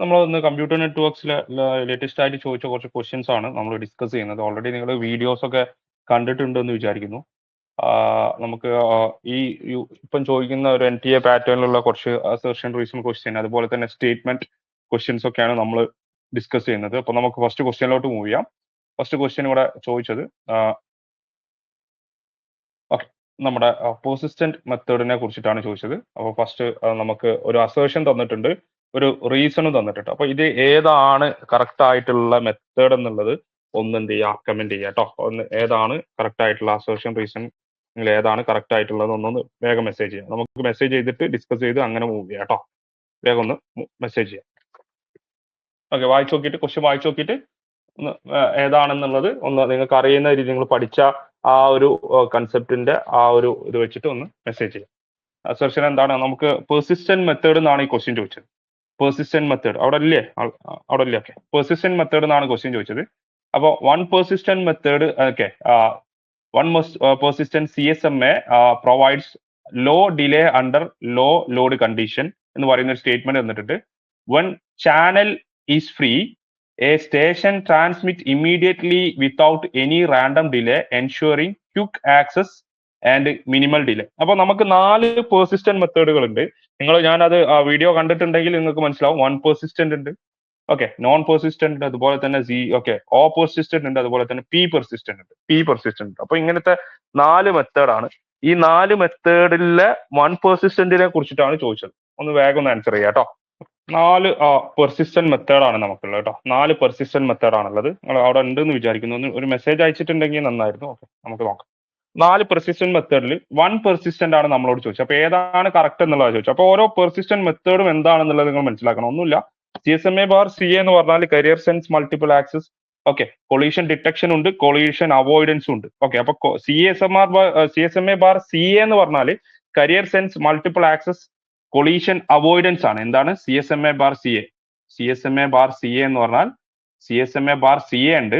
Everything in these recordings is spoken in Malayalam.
നമ്മളൊന്ന് കമ്പ്യൂട്ടർ നെറ്റ്വർക്ക്സിലെ ലേറ്റസ്റ്റ് ആയിട്ട് ചോദിച്ച കുറച്ച് ക്വസ്റ്റ്യൻസ് ആണ് നമ്മൾ ഡിസ്കസ് ചെയ്യുന്നത്. ഓൾറെഡി നിങ്ങൾ വീഡിയോസ് ഒക്കെ കണ്ടിട്ടുണ്ടെന്ന് വിചാരിക്കുന്നു. നമുക്ക് ഈ ഇപ്പം ചോദിക്കുന്ന ഒരു NTA പാറ്റേണിലുള്ള കുറച്ച് അസർഷൻ റീസൺ ക്വസ്റ്റ്യൻ, അതുപോലെ തന്നെ സ്റ്റേറ്റ്മെന്റ് ക്വസ്റ്റ്യൻസ് ഒക്കെയാണ് നമ്മൾ ഡിസ്കസ് ചെയ്യുന്നത്. അപ്പോൾ നമുക്ക് ഫസ്റ്റ് ക്വസ്റ്റ്യനിലോട്ട് മൂവ് ചെയ്യാം. ഫസ്റ്റ് ക്വസ്റ്റ്യൻ ഇവിടെ ചോദിച്ചത് ഓക്കെ, നമ്മുടെ പെർസിസ്റ്റന്റ് മെത്തേഡിനെ കുറിച്ചിട്ടാണ് ചോദിച്ചത്. അപ്പോൾ ഫസ്റ്റ് നമുക്ക് ഒരു അസേർഷൻ തന്നിട്ടുണ്ട്, ഒരു റീസണും തന്നിട്ടുണ്ട്. അപ്പൊ ഇത് ഏതാണ് കറക്റ്റ് ആയിട്ടുള്ള മെത്തേഡ് എന്നുള്ളത് ഒന്ന് എന്ത് ചെയ്യുക, കമന്റ് ചെയ്യുക കേട്ടോ. ഒന്ന് ഏതാണ് കറക്റ്റ് ആയിട്ടുള്ള അസേർഷൻ റീസൺ, നിങ്ങൾ ഏതാണ് കറക്റ്റ് ആയിട്ടുള്ളത് ഒന്നൊന്ന് വേഗം മെസ്സേജ് ചെയ്യാം. നമുക്ക് മെസ്സേജ് ചെയ്തിട്ട് ഡിസ്കസ് ചെയ്ത് അങ്ങനെ മൂവ് ചെയ്യാം കേട്ടോ. വേഗം ഒന്ന് മെസ്സേജ് ചെയ്യാം. ഓക്കെ, വായിച്ചു നോക്കിയിട്ട് ക്വസ്റ്റ്യൻ വായിച്ചു നോക്കിയിട്ട് ഒന്ന് ഏതാണെന്നുള്ളത് ഒന്ന് നിങ്ങൾക്ക് അറിയുന്ന രീതി നിങ്ങൾ പഠിച്ച ആ ഒരു കൺസെപ്റ്റിന്റെ ആ ഒരു ഇത് വെച്ചിട്ട് ഒന്ന് മെസ്സേജ് ചെയ്യാം. അസർഷൻ എന്താണ്? നമുക്ക് പെർസിസ്റ്റന്റ് മെത്തേഡ് എന്നാണ് ഈ ക്വസ്റ്റ്യൻ ചോദിച്ചത്. പെർസിസ്റ്റന്റ് മെത്തേഡ് അവിടെ ഇല്ലേ? അവിടെ ഇല്ലേ? ഓക്കെ, പെർസിസ്റ്റന്റ് മെത്തേഡ് എന്നാണ് ക്വസ്റ്റ്യൻ ചോദിച്ചത്. അപ്പോൾ one persistent method, okay, one persistent CSMA provides low delay under low load condition എന്ന് പറയുന്ന ഒരു സ്റ്റേറ്റ്മെന്റ് തന്നിട്ടുണ്ട്. One channel is free, a station transmit immediately without any random delay, ensuring quick access and minimal delay. അപ്പൊ നമുക്ക് 4 പെർസിസ്റ്റന്റ് മെത്തേഡുകൾ ഉണ്ട്. ഞാനത് വീഡിയോ കണ്ടിട്ടുണ്ടെങ്കിൽ നിങ്ങൾക്ക് മനസ്സിലാവും. വൺ പെർസിസ്റ്റന്റ് ഉണ്ട്, ഓക്കെ, നോൺ പെർസിസ്റ്റന്റ് ഉണ്ട്, അതുപോലെ തന്നെ ഓ പെർസിസ്റ്റന്റ് ഉണ്ട്, അതുപോലെ തന്നെ പി പെർസിസ്റ്റന്റ് ഉണ്ട്. അപ്പൊ ഇങ്ങനത്തെ 4 മെത്തേഡാണ്. ഈ 4 മെത്തേഡിലെ വൺ പെർസിസ്റ്റന്റിനെ കുറിച്ചിട്ടാണ് ചോദിച്ചത്. ഒന്ന് വേഗം ഒന്ന് ആൻസർ ചെയ്യാം കേട്ടോ. 4 പെർസിസ്റ്റന്റ് മെത്തേഡാണ് നമുക്കുള്ളത് കേട്ടോ. 4 പെർസിസ്റ്റന്റ് മെത്തേഡാണുള്ളത്. നിങ്ങൾ അവിടെ ഉണ്ടെന്ന് വിചാരിക്കുന്നു. ഒരു മെസ്സേജ് അയച്ചിട്ടുണ്ടെങ്കിൽ നന്നായിരുന്നു. ഓക്കെ, നമുക്ക് നോക്കാം. 4 പെർസിസ്റ്റന്റ് മെത്തേഡിൽ വൺ പെർസിസ്റ്റന്റ് ആണ് നമ്മളോട് ചോദിച്ചത്. അപ്പൊ ഏതാണ് കറക്റ്റ് എന്നുള്ളത് ചോദിച്ചു. അപ്പൊ ഓരോ പെർസിസ്റ്റന്റ് മെത്തേഡും എന്താണെന്നുള്ളത് നിങ്ങൾ മനസ്സിലാക്കണം. ഒന്നുമില്ല, CSMA/CA എന്ന് പറഞ്ഞാൽ career sense multiple access, okay, collision detection ഉണ്ട്, കൊളീഷൻ അവോയ്ഡൻസും ഉണ്ട്. ഓക്കെ, അപ്പൊ CSMA/CA എന്ന് പറഞ്ഞാൽ career sense multiple access collision avoidance ആണ്. എന്താണ് CSMA/CA? CSMA/CA എന്ന് പറഞ്ഞാൽ CSMA/CA ഉണ്ട്,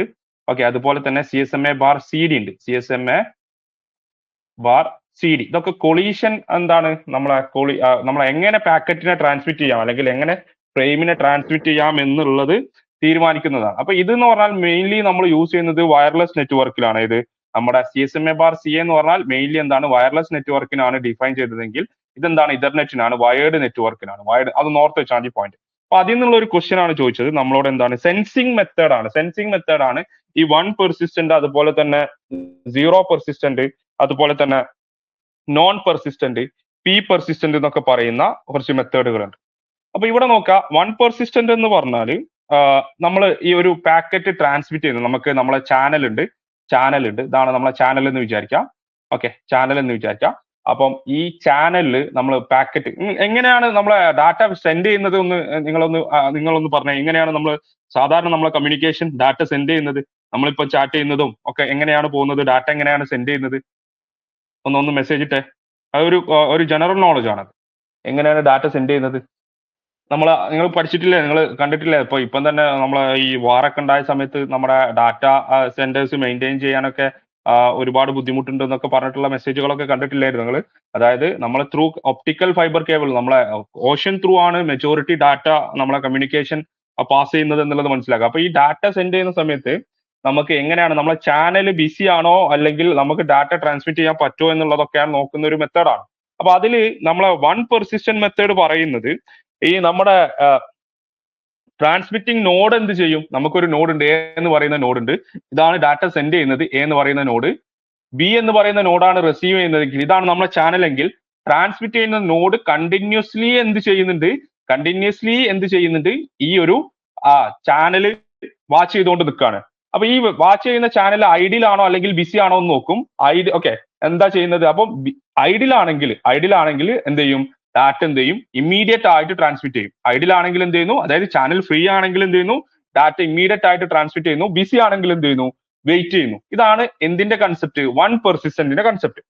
ഓക്കെ, അതുപോലെ തന്നെ CSMA/CD ഉണ്ട്, CSMA/CD. ഇതൊക്കെ കൊളീഷൻ എന്താണ്, നമ്മളെ എങ്ങനെ പാക്കറ്റിനെ ട്രാൻസ്മിറ്റ് ചെയ്യാം അല്ലെങ്കിൽ എങ്ങനെ ഫ്രെയിമിനെ ട്രാൻസ്മിറ്റ് ചെയ്യാം എന്നുള്ളത് തീരുമാനിക്കുന്നതാണ്. അപ്പൊ ഇതെന്ന് പറഞ്ഞാൽ മെയിൻലി നമ്മൾ യൂസ് ചെയ്യുന്നത് വയർലെസ് നെറ്റ്വർക്കിലാണ്. ഇത് നമ്മുടെ CSMA/CA എന്ന് പറഞ്ഞാൽ മെയിൻലി എന്താണ്, വയർലെസ് നെറ്റ്വർക്കിനാണ് ഡിഫൈൻ ചെയ്തതെങ്കിൽ ഇതെന്താണ്, ഇഥർനെറ്റിനാണ്, വയേർഡ് നെറ്റ്വർക്കിനാണ്. അത് നോർത്ത് വെച്ചാണ് പോയിന്റ്. അപ്പൊ അതിൽ നിന്നുള്ള ഒരു ക്വസ്റ്റ്യൻ ആണ് ചോദിച്ചത് നമ്മളോട്. എന്താണ്? സെൻസിങ് മെത്തേഡാണ്. ഈ വൺ പെർസിസ്റ്റന്റ്, അതുപോലെ തന്നെ 0 പെർസിസ്റ്റന്റ്, അതുപോലെ തന്നെ നോൺ പെർസിസ്റ്റന്റ്, പി പെർസിസ്റ്റന്റ് എന്നൊക്കെ പറയുന്ന കുറച്ച് മെത്തേഡുകളുണ്ട്. അപ്പൊ ഇവിടെ നോക്കാം, വൺ പെർസിസ്റ്റന്റ് എന്ന് പറഞ്ഞാൽ നമ്മൾ ഈ ഒരു പാക്കറ്റ് ട്രാൻസ്മിറ്റ് ചെയ്യുന്നത്, നമുക്ക് നമ്മളെ ചാനൽ ഉണ്ട്. ഇതാണ് നമ്മളെ ചാനൽ എന്ന് വിചാരിക്കാം. ഓക്കെ, ചാനൽ എന്ന് വിചാരിക്കാം. അപ്പം ഈ ചാനലിൽ നമ്മൾ പാക്കറ്റ് എങ്ങനെയാണ് നമ്മളെ ഡാറ്റ സെൻഡ് ചെയ്യുന്നത് ഒന്ന് നിങ്ങളൊന്ന് പറഞ്ഞേ. എങ്ങനെയാണ് നമ്മൾ സാധാരണ നമ്മളെ കമ്മ്യൂണിക്കേഷൻ ഡാറ്റ സെൻഡ് ചെയ്യുന്നത്? നമ്മളിപ്പോ ചാറ്റ് ചെയ്യുന്നതും ഒക്കെ എങ്ങനെയാണ് പോകുന്നത്? ഡാറ്റ എങ്ങനെയാണ് സെൻഡ് ചെയ്യുന്നത്? ഒന്ന് മെസ്സേജ് ഇട്ടേ. ഒരു ജനറൽ നോളജ് ആണ്. എങ്ങനെയാണ് ഡാറ്റ സെൻഡ് ചെയ്യുന്നത്? നിങ്ങൾ പഠിച്ചിട്ടില്ലേ? നിങ്ങൾ കണ്ടിട്ടില്ലേ? ഇപ്പം തന്നെ നമ്മളെ ഈ വാറൊക്കെ ഉണ്ടായ സമയത്ത് നമ്മുടെ ഡാറ്റ സെന്റേഴ്സ് മെയിൻറ്റെയിൻ ചെയ്യാനൊക്കെ ഒരുപാട് ബുദ്ധിമുട്ടുണ്ട് എന്നൊക്കെ പറഞ്ഞിട്ടുള്ള മെസ്സേജുകളൊക്കെ കണ്ടിട്ടില്ലായിരുന്നു നിങ്ങൾ? അതായത് നമ്മൾ ത്രൂ ഒപ്റ്റിക്കൽ ഫൈബർ കേബിൾ, നമ്മളെ ഓഷ്യൻ ത്രൂ ആണ് മെജോറിറ്റി ഡാറ്റ നമ്മളെ കമ്മ്യൂണിക്കേഷൻ പാസ് ചെയ്യുന്നത് എന്നുള്ളത് മനസ്സിലാക്കുക. അപ്പൊ ഈ ഡാറ്റ സെൻഡ് ചെയ്യുന്ന സമയത്ത് നമുക്ക് എങ്ങനെയാണ് നമ്മളെ ചാനൽ ബിസി ആണോ അല്ലെങ്കിൽ നമുക്ക് ഡാറ്റ ട്രാൻസ്മിറ്റ് ചെയ്യാൻ പറ്റുമോ എന്നുള്ളതൊക്കെയാണ് നോക്കുന്ന ഒരു മെത്തേഡാണ്. അപ്പൊ അതിൽ നമ്മളെ വൺ പെർസിസ്റ്റന്റ് മെത്തേഡ് പറയുന്നത് ഈ നമ്മുടെ ട്രാൻസ്മിറ്റിംഗ് നോഡ് എന്ത് ചെയ്യും? നമുക്കൊരു നോഡ് ഉണ്ട്, എ എന്ന് പറയുന്ന നോഡ് ഉണ്ട്. ഇതാണ് ഡാറ്റ സെൻഡ് ചെയ്യുന്നത്, എ എന്ന് പറയുന്ന നോഡ്. ബി എന്ന് പറയുന്ന നോഡാണ് റിസീവ് ചെയ്യുന്നതെങ്കിൽ, ഇതാണ് നമ്മുടെ ചാനൽ എങ്കിൽ, ട്രാൻസ്മിറ്റ് ചെയ്യുന്ന നോഡ് കണ്ടിന്യൂസ്ലി എന്ത് ചെയ്യുന്നുണ്ട്? ഈ ഒരു ചാനൽ വാച്ച് ചെയ്തുകൊണ്ട് നിൽക്കുകയാണ്. അപ്പൊ ഈ വാച്ച് ചെയ്യുന്ന ചാനൽ ഐഡിയൽ ആണോ അല്ലെങ്കിൽ ബിസി ആണോ എന്ന് നോക്കും. ഓക്കെ, എന്താ ചെയ്യുന്നത്? അപ്പം ഐഡിയൽ ആണെങ്കിൽ എന്ത് ചെയ്യും? ഡാറ്റ എന്ത് ചെയ്യും? ഇമ്മീഡിയറ്റ് ആയിട്ട് ട്രാൻസ്മിറ്റ് ചെയ്യും. ഐഡിയൽ ആണെങ്കിൽ എന്ത് ചെയ്യുന്നു? അതായത് ചാനൽ ഫ്രീ ആണെങ്കിൽ എന്ത് ചെയ്യുന്നു? ഡാറ്റ ഇമ്മീഡിയറ്റ് ആയിട്ട് ട്രാൻസ്മിറ്റ് ചെയ്യുന്നു. ബിസി ആണെങ്കിൽ എന്ത് ചെയ്യുന്നു? വെയിറ്റ് ചെയ്യുന്നു. ഇതാണ് എന്തിന്റെ കൺസെപ്റ്റ്? വൺ പെർസിസ്റ്റന്റിന്റെ കൺസെപ്റ്റ്.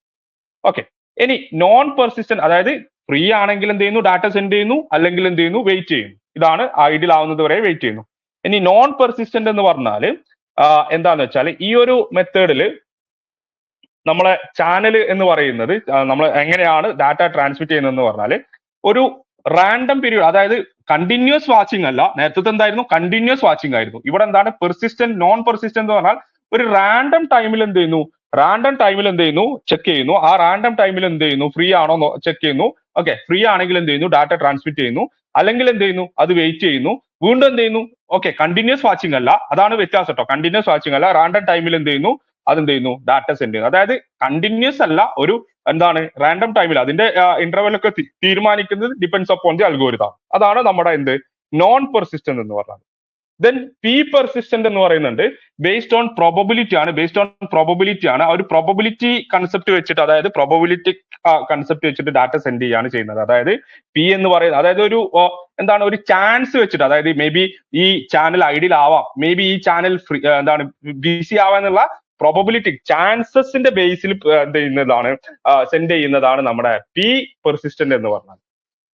ഓക്കെ, ഇനി നോൺ പെർസിസ്റ്റന്റ്, അതായത് ഫ്രീ ആണെങ്കിൽ എന്ത് ചെയ്യുന്നു? ഡാറ്റ സെൻഡ് ചെയ്യുന്നു, അല്ലെങ്കിൽ എന്ത് ചെയ്യുന്നു? വെയിറ്റ് ചെയ്യുന്നു. ഇതാണ് ഐഡിയൽ ആവുന്നത് വരെ വെയിറ്റ് ചെയ്യുന്നു. ഇനി നോൺ പെർസിസ്റ്റന്റ് എന്ന് പറഞ്ഞാൽ എന്താന്ന് വെച്ചാൽ, ഈ ഒരു മെത്തേഡില് നമ്മളെ ചാനൽ എന്ന് പറയുന്നത് നമ്മൾ എങ്ങനെയാണ് ഡാറ്റ ട്രാൻസ്മിറ്റ് ചെയ്യുന്നതെന്ന് പറഞ്ഞാൽ, ഒരു റാൻഡം പീരീഡ്, അതായത് കണ്ടിന്യൂസ് വാച്ചിങ് അല്ല. നേരത്തെ എന്തായിരുന്നു? കണ്ടിന്യൂസ് വാച്ചിങ് ആയിരുന്നു. ഇവിടെ എന്താണ്? പെർസിസ്റ്റന്റ് നോൺ പെർസിസ്റ്റന്റ് എന്ന് പറഞ്ഞാൽ ഒരു റാൻഡം ടൈമിൽ എന്ത് ചെയ്യുന്നു? റാൻഡം ടൈമിൽ എന്ത് ചെയ്യുന്നു? ചെക്ക് ചെയ്യുന്നു. ആ റാൻഡം ടൈമിൽ എന്ത് ചെയ്യുന്നു? ഫ്രീ ആണോ ചെക്ക് ചെയ്യുന്നു. ഓക്കെ, ഫ്രീ ആണെങ്കിൽ എന്ത് ചെയ്യുന്നു? ഡാറ്റ ട്രാൻസ്മിറ്റ് ചെയ്യുന്നു. അല്ലെങ്കിൽ എന്ത് ചെയ്യുന്നു? അത് വെയിറ്റ് ചെയ്യുന്നു. വീണ്ടും എന്ത് ചെയ്യുന്നു? ഓക്കെ, കണ്ടിന്യൂസ് വാച്ചിങ് അല്ല, അതാണ് വ്യത്യാസം കേട്ടോ. കണ്ടിന്യൂസ് വാച്ചിങ് അല്ല, റാൻഡം ടൈമിൽ എന്ത് ചെയ്യുന്നു? അതെന്ത് ചെയ്യുന്നു? ഡാറ്റ സെൻഡ് ചെയ്യുന്നു. അതായത് കണ്ടിന്യൂസ് അല്ല, ഒരു എന്താണ് റാൻഡം ടൈമിൽ അതിന്റെ ഇന്റർവെൽ ഒക്കെ തീരുമാനിക്കുന്നത് ഡിപ്പെൻഡ്സ് അപ്പോൺ ദി അൽഗോരിതം. അതാണ് നമ്മുടെ എന്ത് നോൺ പെർസിസ്റ്റന്റ് എന്ന് പറഞ്ഞത്. ദെൻ പി പെർസിസ്റ്റന്റ് എന്ന് പറയുന്നുണ്ട് ബേസ്ഡ് ഓൺ പ്രോബബിലിറ്റി ആണ്. ബേസ്ഡ് ഓൺ പ്രോബബിലിറ്റി ആണ്. ആ ഒരു പ്രോബബിലിറ്റി കൺസെപ്റ്റ് വെച്ചിട്ട്, അതായത് പ്രോബബിലിറ്റി കൺസെപ്റ്റ് വെച്ചിട്ട് ഡാറ്റ സെൻഡ് ചെയ്യാണ് ചെയ്യുന്നത്. അതായത് പി എന്ന് പറയുന്നത്, അതായത് ഒരു എന്താണ്, ഒരു ചാൻസ് വെച്ചിട്ട്, അതായത് മേ ബി ഈ ചാനൽ ഐഡിയൽ ആവാം, മേ ബി ഈ ചാനൽ ഫ്രീ എന്താണ് ബിസി ആവാന്നുള്ള പ്രോബബിലിറ്റി ചാൻസസിന്റെ ബേസിൽ എന്ത് ചെയ്യുന്നതാണ്, സെൻഡ് ചെയ്യുന്നതാണ് നമ്മുടെ പി പെർസിസ്റ്റന്റ് എന്ന് പറഞ്ഞാൽ.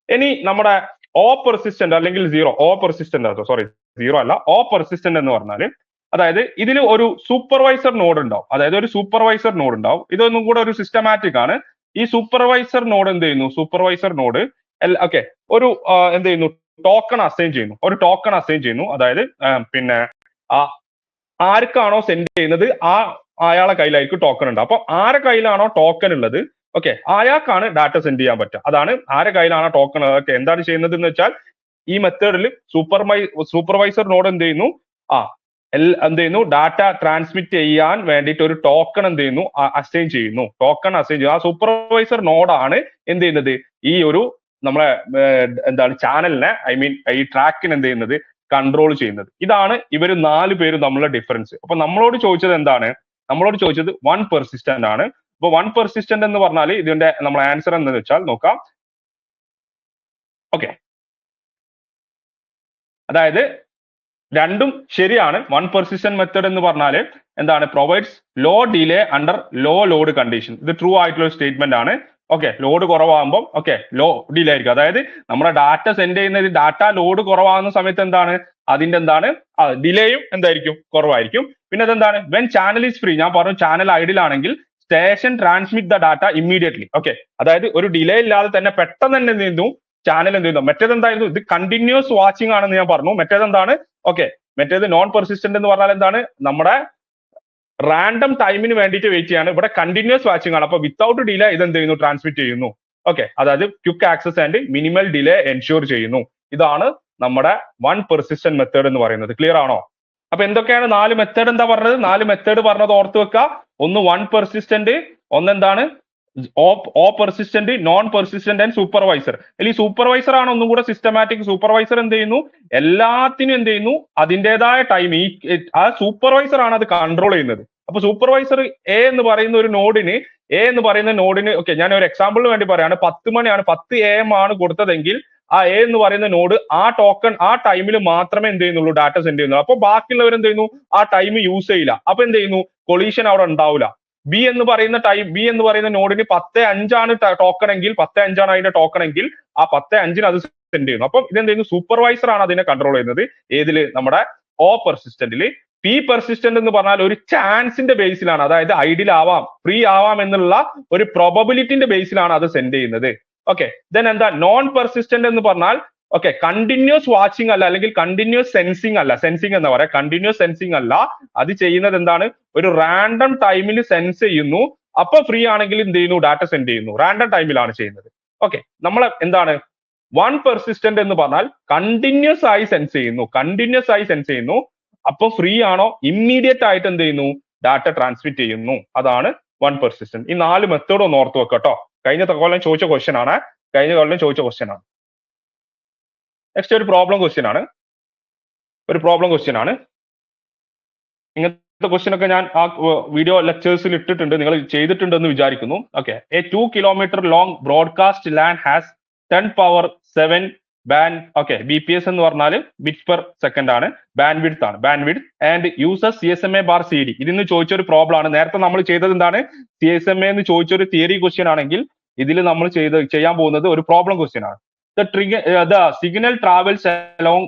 ഇനി നമ്മുടെ ഓ പെർസിസ്റ്റന്റ് അല്ലെങ്കിൽ സീറോ അല്ല, ഓ പെർസിസ്റ്റന്റ് എന്ന് പറഞ്ഞാൽ, അതായത് ഇതിൽ ഒരു സൂപ്പർവൈസർ നോഡ് ഉണ്ടാവും. അതായത് ഒരു സൂപ്പർവൈസർ നോഡ് ഉണ്ടാവും. ഇതൊന്നും കൂടെ ഒരു സിസ്റ്റമാറ്റിക് ആണ്. ഈ സൂപ്പർവൈസർ നോഡ് എന്ത് ചെയ്യുന്നു? സൂപ്പർവൈസർ നോഡ് ഓക്കെ, ഒരു എന്ത് ചെയ്യുന്നു? ടോക്കൺ അസൈൻ ചെയ്യുന്നു. ഒരു ടോക്കൺ അസൈൻ ചെയ്യുന്നു. അതായത് പിന്നെ ആർക്കാണോ സെൻഡ് ചെയ്യുന്നത് അയാളെ കയ്യിലായിരിക്കും ടോക്കൺ ഉണ്ട്. അപ്പൊ ആരെ കയ്യിലാണോ ടോക്കൺ ഉള്ളത്, ഓക്കെ, അയാൾക്കാണ് ഡാറ്റ സെൻഡ് ചെയ്യാൻ പറ്റുക. അതാണ് ആരെ കയ്യിലാണോ ടോക്കൺ. ഓക്കെ, എന്താണ് ചെയ്യുന്നത് എന്ന് വെച്ചാൽ ഈ മെത്തേഡിൽ സൂപ്പർവൈസർ നോഡ് എന്ത് ചെയ്യുന്നു? എന്ത് ചെയ്യുന്നു? ഡാറ്റ ട്രാൻസ്മിറ്റ് ചെയ്യാൻ വേണ്ടിയിട്ട് ഒരു ടോക്കൺ എന്ത് ചെയ്യുന്നു? അസൈൻ ചെയ്യുന്നു. ടോക്കൺ അസൈൻ ചെയ്യുന്നു. ആ സൂപ്പർവൈസർ നോഡാണ് എന്ത് ചെയ്യുന്നത്? ഈ ഒരു നമ്മളെ എന്താണ് ചാനലിനെ, ഐ മീൻ ഈ ട്രാക്കിന് എന്ത് ചെയ്യുന്നത്? കൺട്രോൾ ചെയ്യുന്നത്. ഇതാണ് ഇവർ 4 പേരും തമ്മിലുള്ള ഡിഫറൻസ്. അപ്പൊ നമ്മളോട് ചോദിച്ചത് എന്താണ്? നമ്മളോട് ചോദിച്ചത് വൺ പെർസിസ്റ്റന്റ് ആണ്. അപ്പൊ വൺ പെർസിസ്റ്റന്റ് എന്ന് പറഞ്ഞാൽ ഇതിന്റെ നമ്മൾ ആൻസർ എന്ന് വെച്ചാൽ നോക്കാം. ഓക്കെ, അതായത് രണ്ടും ശരിയാണ്. വൺ പെർസിസ്റ്റന്റ് മെത്തേഡ് എന്ന് പറഞ്ഞാൽ എന്താണ്? Provides low delay under low load condition. ഇത് ട്രൂ ആയിട്ടുള്ള ഒരു സ്റ്റേറ്റ്മെന്റ് ആണ്. ഓക്കെ, ലോഡ് കുറവാകുമ്പോൾ ഓക്കെ ലോ ഡിലേ ആയിരിക്കും. അതായത് നമ്മുടെ ഡാറ്റ സെൻഡ് ചെയ്യുന്നത്, ഡാറ്റ ലോഡ് കുറവാകുന്ന സമയത്ത് എന്താണ് അതിന്റെ എന്താണ് ഡിലേയും എന്തായിരിക്കും? കുറവായിരിക്കും. പിന്നെ അതെന്താണ്? വെൻ ചാനൽ ഈസ് ഫ്രീ, ഞാൻ പറഞ്ഞു ചാനൽ ഐഡിൽ ആണെങ്കിൽ station transmit the data immediately. Okay, അതായത് ഒരു ഡിലേ ഇല്ലാതെ തന്നെ പെട്ടെന്ന് തന്നെ എന്ത് ചെയ്യുന്നു? ചാനൽ എന്ത് ചെയ്യുന്നു? മറ്റേത് എന്തായിരുന്നു? ഇത് കണ്ടിന്യൂസ് വാച്ചിങ് ആണെന്ന് ഞാൻ പറഞ്ഞു. മറ്റേത് എന്താണ്? ഓക്കെ, മറ്റേത് നോൺ പെർസിസ്റ്റന്റ് എന്ന് പറഞ്ഞാൽ എന്താണ്? നമ്മുടെ റാൻഡം ടൈമിന് വേണ്ടിയിട്ട് വെയിറ്റ് ചെയ്യാണ്. ഇവിടെ കണ്ടിന്യൂസ് വാച്ചിങ് ആണ്. അപ്പൊ വിത്തൗട്ട് ഡിലേ ഇത് എന്ത് ചെയ്യുന്നു? ട്രാൻസ്മിറ്റ് ചെയ്യുന്നു. ഓക്കെ, അതായത് quick access and minimal delay ensure ചെയ്യുന്നു. ഇതാണ് നമ്മുടെ വൺ പെർസിസ്റ്റന്റ് മെത്തേഡ് എന്ന് പറയുന്നത്. ക്ലിയർ ആണോ? അപ്പൊ എന്തൊക്കെയാണ് 4 മെത്തേഡ്? എന്താ പറഞ്ഞത്? 4 മെത്തേഡ് പറഞ്ഞത് ഓർത്ത് വെക്കുക. ഒന്ന് വൺ പെർസിസ്റ്റന്റ്, ഒന്നെന്താണ് O persistent, non persistent and supervisor. അല്ലെങ്കിൽ സൂപ്പർവൈസർ ആണ് ഒന്നും കൂടെ സിസ്റ്റമാറ്റിക്. സൂപ്പർവൈസർ എന്ത് ചെയ്യുന്നു? എല്ലാത്തിനും എന്ത് ചെയ്യുന്നു? അതിൻ്റെതായ ടൈം ആ സൂപ്പർവൈസർ ആണ് അത് കൺട്രോൾ ചെയ്യുന്നത്. അപ്പൊ സൂപ്പർവൈസർ എ എന്ന് പറയുന്ന ഒരു നോഡിന് ഓക്കെ, ഞാൻ ഒരു എക്സാമ്പിളിന് വേണ്ടി പറയാണ്. 10 മണിയാണ്, 10 AM ആണ് കൊടുത്തതെങ്കിൽ ആ എ എന്ന് പറയുന്ന നോഡ് ആ ടോക്കൺ ആ ടൈമിൽ മാത്രമേ എന്ത് ചെയ്യുന്നുള്ളൂ? ഡാറ്റ സെൻഡ് ചെയ്യുന്നുള്ളൂ. അപ്പൊ ബാക്കിയുള്ളവർ എന്ത് ചെയ്യുന്നു? ആ ടൈം യൂസ് ചെയ്യില്ല. അപ്പൊ എന്ത് ചെയ്യുന്നു? കൊളീഷൻ അവിടെ ഉണ്ടാവില്ല. ബി എന്ന് പറയുന്ന നോഡിന് 10:05 ആണ് ടോക്കൺ എങ്കിൽ, 10:05 ആണ് അതിന്റെ ടോക്കൺ എങ്കിൽ ആ 10:05 അത് സെൻഡ് ചെയ്യുന്നു. അപ്പം ഇതെന്ത് ചെയ്യുന്നു? സൂപ്പർവൈസർ ആണ് അതിനെ കൺട്രോൾ ചെയ്യുന്നത്. ഏതില്? നമ്മുടെ ഓ പെർസിസ്റ്റന്റിൽ. പി പെർസിസ്റ്റന്റ് എന്ന് പറഞ്ഞാൽ ഒരു ചാൻസിന്റെ ബേസിലാണ്, അതായത് ഐഡിയൽ ആവാം, ഫ്രീ ആവാം എന്നുള്ള ഒരു പ്രോബബിലിറ്റിന്റെ ബേസിലാണ് അത് സെൻഡ് ചെയ്യുന്നത്. ഓക്കെ, ദെൻ എന്താ നോൺ പെർസിസ്റ്റന്റ് എന്ന് പറഞ്ഞാൽ ഓക്കെ കണ്ടിന്യൂസ് വാച്ചിങ് അല്ല, അല്ലെങ്കിൽ കണ്ടിന്യൂസ് സെൻസിങ് അല്ല. സെൻസിങ് എന്ന് പറയാം, കണ്ടിന്യൂസ് സെൻസിങ് അല്ല. അത് ചെയ്യുന്നത് എന്താണ്? ഒരു റാൻഡം ടൈമിൽ സെൻസ് ചെയ്യുന്നു. അപ്പൊ ഫ്രീ ആണെങ്കിൽ എന്ത് ചെയ്യുന്നു? ഡാറ്റ സെൻഡ് ചെയ്യുന്നു. റാൻഡം ടൈമിലാണ് ചെയ്യുന്നത്. ഓക്കെ, നമ്മൾ എന്താണ് വൺ പെർസിസ്റ്റന്റ് എന്ന് പറഞ്ഞാൽ കണ്ടിന്യൂസ് ആയി സെൻസ് ചെയ്യുന്നു. അപ്പൊ ഫ്രീ ആണോ? ഇമ്മീഡിയറ്റ് ആയിട്ട് എന്ത് ചെയ്യുന്നു? ഡാറ്റ ട്രാൻസ്മിറ്റ് ചെയ്യുന്നു. അതാണ് വൺ പെർസിസ്റ്റന്റ്. ഈ 4 മെത്തേഡ് ഒന്ന് ഓർത്ത് വെക്കുക കേട്ടോ. കഴിഞ്ഞ കൊല്ലം ചോദിച്ച ക്വസ്റ്റ്യൻ ആണ്. നെക്സ്റ്റ് ഒരു പ്രോബ്ലം ക്വസ്റ്റ്യൻ ആണ്. ഇങ്ങനത്തെ ക്വസ്റ്റ്യൻ ഒക്കെ ഞാൻ ആ വീഡിയോ ലെക്ചേഴ്സിൽ ഇട്ടിട്ടുണ്ട്, നിങ്ങൾ ചെയ്തിട്ടുണ്ടെന്ന് വിചാരിക്കുന്നു. Okay, a 2 kilometer long broadcast LAN has 10⁻7 band. Okay, BPS എന്ന് പറഞ്ഞാൽ ബിറ്റ്സ് പെർ സെക്കൻഡ് ആണ്. Band width and uses CSMA bar CD. ഇതിന്ന് ചോദിച്ചൊരു പ്രോബ്ലം ആണ്. നേരത്തെ നമ്മൾ ചെയ്തത് എന്താണ്? CSMA എന്ന് ചോദിച്ചൊരു തിയറി ക്വസ്റ്റ്യൻ ആണെങ്കിൽ ഇതിൽ നമ്മൾ ചെയ്യാൻ പോകുന്നത് ഒരു പ്രോബ്ലം ക്വസ്റ്റ്യൻ ആണ്. The signal travels along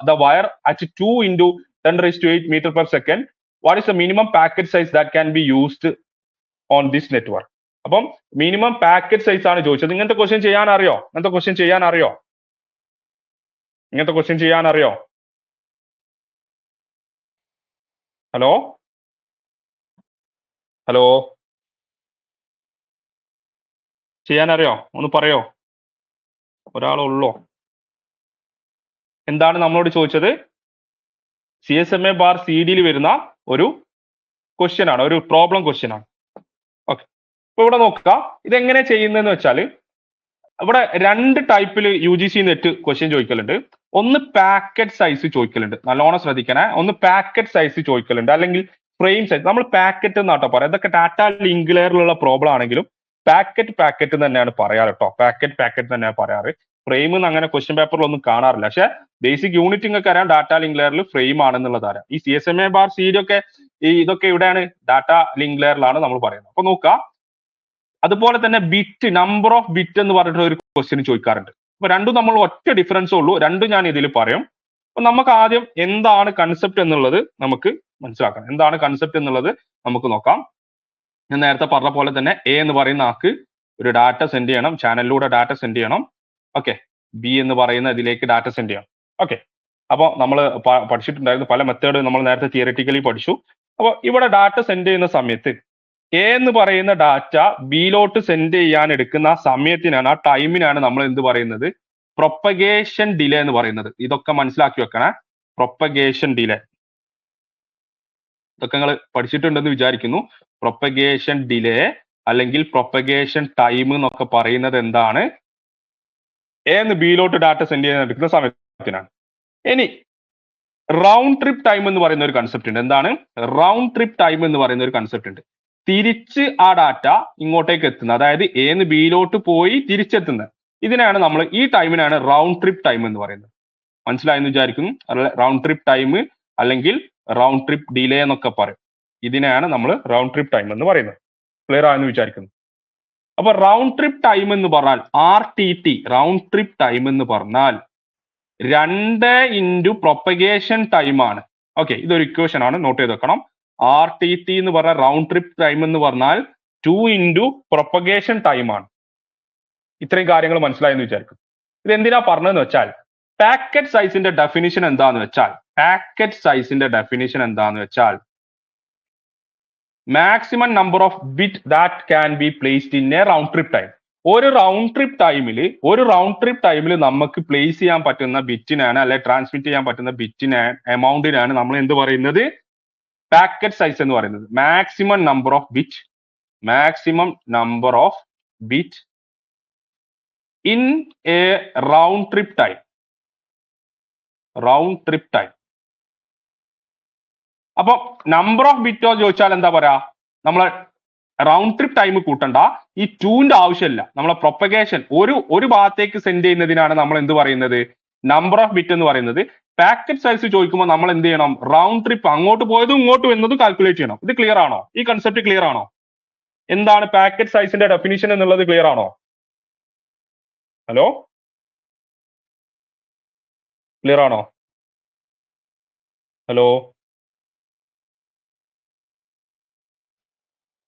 the wire at 2 × 10⁸ meter per second. What is the minimum packet size that can be used on this network? അപ്പം മിനിമം പാക്കറ്റ് സൈസ് ആണ് ചോദിച്ചത്. ഇങ്ങനത്തെ ക്വസ്റ്റ്യൻ ചെയ്യാൻ അറിയോ? ഇങ്ങനത്തെ ക്വസ്റ്റ്യൻ ചെയ്യാൻ അറിയോ? ഹലോ ഹലോ ചെയ്യാൻ അറിയോ? ഒന്ന് പറയോ, ഒരാളുള്ളോ? എന്താണ് നമ്മളോട് ചോദിച്ചത്? CSMA ബാർ CD വരുന്ന ഒരു ക്വസ്റ്റ്യൻ ആണ്, ഒരു പ്രോബ്ലം ക്വസ്റ്റ്യൻ ആണ്. ഓക്കെ, ഇപ്പൊ ഇവിടെ നോക്കുക, ഇതെങ്ങനെ ചെയ്യുന്നതെന്ന് വെച്ചാൽ ഇവിടെ രണ്ട് ടൈപ്പിൽ UGC നെറ്റ് ക്വസ്റ്റ്യൻ ചോദിക്കലുണ്ട്. ഒന്ന് പാക്കറ്റ് സൈസ് ചോദിക്കലുണ്ട്, നല്ലോണം ശ്രദ്ധിക്കണേ. ഒന്ന് പാക്കറ്റ് സൈസ് ചോദിക്കലുണ്ട്, അല്ലെങ്കിൽ ഫ്രെയിം സൈസ്. നമ്മൾ പാക്കറ്റ് എന്നാട്ടോ പറയാം. ഇതൊക്കെ ടാറ്റ ലിങ്ക് ലെയറിലുള്ള പ്രോബ്ലം ആണെങ്കിലും പാക്കറ്റ് തന്നെയാണ് പറയാറ് കേട്ടോ. പാക്കറ്റ് തന്നെയാണ് പറയാറ്. ഫ്രെയിം എന്ന് അങ്ങനെ ക്വസ്റ്റ്യൻ പേപ്പറിലൊന്നും കാണാറില്ല. പക്ഷെ ബേസിക് യൂണിറ്റ് നിങ്ങൾക്ക് അറിയാം, ഡാറ്റ ലിങ്ക് ലെയറിൽ ഫ്രെയിം ആണെന്നുള്ളത് അറിയാം. ഈ CSMA ബാർ CD ഒക്കെ ഇതൊക്കെ ഇവിടെയാണ്, ഡാറ്റ ലിങ്ക് ലെയറിലാണ് നമ്മൾ പറയുന്നത്. അപ്പൊ നോക്കുക, അതുപോലെ തന്നെ ബിറ്റ്, നമ്പർ ഓഫ് ബിറ്റ് എന്ന് പറഞ്ഞിട്ട് ഒരു ക്വസ്റ്റ്യൻ ചോദിക്കാറുണ്ട്. അപ്പൊ രണ്ടും നമ്മൾ ഒറ്റ ഡിഫറൻസ് ഉള്ളൂ, രണ്ടും ഞാൻ ഇതിൽ പറയും. അപ്പൊ നമുക്ക് ആദ്യം എന്താണ് കൺസെപ്റ്റ് എന്നുള്ളത് നമുക്ക് മനസ്സിലാക്കണം. എന്താണ് കൺസെപ്റ്റ് എന്നുള്ളത് നമുക്ക് നോക്കാം. ഞാൻ നേരത്തെ പറഞ്ഞ പോലെ തന്നെ A എന്ന് പറയുന്ന ആൾക്ക് ഒരു ഡാറ്റ സെൻഡ് ചെയ്യണം, ചാനലിലൂടെ ഡാറ്റ സെൻഡ് ചെയ്യണം. ഓക്കെ, B എന്ന് പറയുന്ന ഇതിലേക്ക് ഡാറ്റ സെൻഡ് ചെയ്യണം. ഓക്കെ, അപ്പോൾ നമ്മൾ പഠിച്ചിട്ടുണ്ടായിരുന്നു പല മെത്തേഡ്, നമ്മൾ നേരത്തെ തിയററ്റിക്കലി പഠിച്ചു. അപ്പോൾ ഇവിടെ ഡാറ്റ സെൻഡ് ചെയ്യുന്ന സമയത്ത് A എന്ന് പറയുന്ന ഡാറ്റ ബിയിലോട്ട് സെൻഡ് ചെയ്യാൻ എടുക്കുന്ന ആ സമയത്തിനാണ്, ആ ടൈമിനാണ് നമ്മൾ എന്ത് പറയുന്നത്? പ്രൊപ്പഗേഷൻ ഡിലേ എന്ന് പറയുന്നത്. ഇതൊക്കെ മനസ്സിലാക്കി വെക്കണേ. പ്രൊപ്പഗേഷൻ ഡിലേ, ഇതൊക്കെ നിങ്ങൾ പഠിച്ചിട്ടുണ്ടെന്ന് വിചാരിക്കുന്നു. പ്രൊപ്പഗേഷൻ ഡിലേ അല്ലെങ്കിൽ പ്രൊപ്പഗേഷൻ ടൈം എന്നൊക്കെ പറയുന്നത് എന്താണ്? A എന്ന് ബിയിലോട്ട് ഡാറ്റ സെൻഡ് ചെയ്യാൻ എടുക്കുന്ന സമയത്തിനാണ്. ഇനി റൗണ്ട് ട്രിപ്പ് ടൈം എന്ന് പറയുന്ന ഒരു കൺസെപ്റ്റ് ഉണ്ട്. എന്താണ് റൗണ്ട് ട്രിപ്പ് ടൈം എന്ന് പറയുന്ന ഒരു കൺസെപ്റ്റ് ഉണ്ട്. തിരിച്ച് ആ ഡാറ്റ ഇങ്ങോട്ടേക്ക് എത്തുന്നത്, അതായത് A എന്ന് ബിയിലോട്ട് പോയി തിരിച്ചെത്തുന്നത്, ഇതിനാണ് നമ്മൾ, ഈ ടൈമിനാണ് റൗണ്ട് ട്രിപ്പ് ടൈം എന്ന് പറയുന്നത്. മനസ്സിലായെന്ന് വിചാരിക്കുന്നു. റൗണ്ട് ട്രിപ്പ് ടൈം അല്ലെങ്കിൽ റൗണ്ട് ട്രിപ്പ് ഡിലേ എന്നൊക്കെ പറയും. ഇതിനെയാണ് നമ്മൾ റൗണ്ട് ട്രിപ്പ് ടൈം എന്ന് പറയുന്നത്. ക്ലിയർ ആയെന്ന് വിചാരിക്കുന്നു. അപ്പൊ റൗണ്ട് ട്രിപ്പ് ടൈം എന്ന് പറഞ്ഞാൽ RTT, റൗണ്ട് ട്രിപ്പ് ടൈം എന്ന് പറഞ്ഞാൽ 2 ഇൻറ്റു പ്രൊപ്പഗേഷൻ ടൈം ആണ്. ഓക്കെ, ഇതൊരു ഇക്വേഷൻ ആണ്, നോട്ട് ചെയ്ത് വെക്കണം. RTT എന്ന് പറഞ്ഞാൽ റൗണ്ട് ട്രിപ്പ് ടൈം എന്ന് പറഞ്ഞാൽ 2 ഇൻറ്റു പ്രൊപ്പഗേഷൻ ടൈം ആണ്. ഇത്രയും കാര്യങ്ങൾ മനസ്സിലായെന്ന് വിചാരിക്കും. ഇത് എന്തിനാ പറഞ്ഞതെന്ന് വെച്ചാൽ, പാക്കറ്റ് സൈസിന്റെ ഡെഫിനിഷൻ എന്താന്ന് വെച്ചാൽ, maximum number of bit that can be placed in A round trip time. ഒരു റൗണ്ട് ട്രിപ്പ് ടൈമിൽ നമുക്ക് പ്ലേസ് ചെയ്യാൻ പറ്റുന്ന ബിറ്റിനാണ്, അല്ലെ ട്രാൻസ്മിറ്റ് ചെയ്യാൻ പറ്റുന്ന ബിറ്റിന് എമൗണ്ടിനാണ് നമ്മൾ എന്ത് പറയുന്നത്? പാക്കറ്റ് സൈസ് എന്ന് പറയുന്നത്. Maximum number of bit in A round trip time. അപ്പൊ നമ്പർ ഓഫ് ബിറ്റോ ചോദിച്ചാൽ എന്താ പറയാ? നമ്മൾ റൗണ്ട് ട്രിപ്പ് ടൈം കൂട്ടണ്ട, ഈ 2ന്റെ ആവശ്യമില്ല. നമ്മളെ പ്രൊപ്പഗേഷൻ ഒരു ഭാഗത്തേക്ക് സെൻഡ് ചെയ്യുന്നതിനാണ് നമ്മൾ എന്ത് പറയുന്നത്? നമ്പർ ഓഫ് ബിറ്റ് എന്ന് പറയുന്നത്. പാക്കറ്റ് സൈസ് ചോദിക്കുമ്പോൾ നമ്മൾ എന്ത് ചെയ്യണം? റൗണ്ട് ട്രിപ്പ് അങ്ങോട്ട് പോയതും ഇങ്ങോട്ട് വന്നതും കാൽക്കുലേറ്റ് ചെയ്യണം. ഇത് ക്ലിയർ ആണോ? ഈ കൺസെപ്റ്റ് ക്ലിയർ ആണോ? എന്താണ് പാക്കറ്റ് സൈസിന്റെ ഡെഫിനിഷൻ എന്നുള്ളത് ക്ലിയർ ആണോ? ഹലോ, ക്ലിയർ ആണോ? ഹലോ,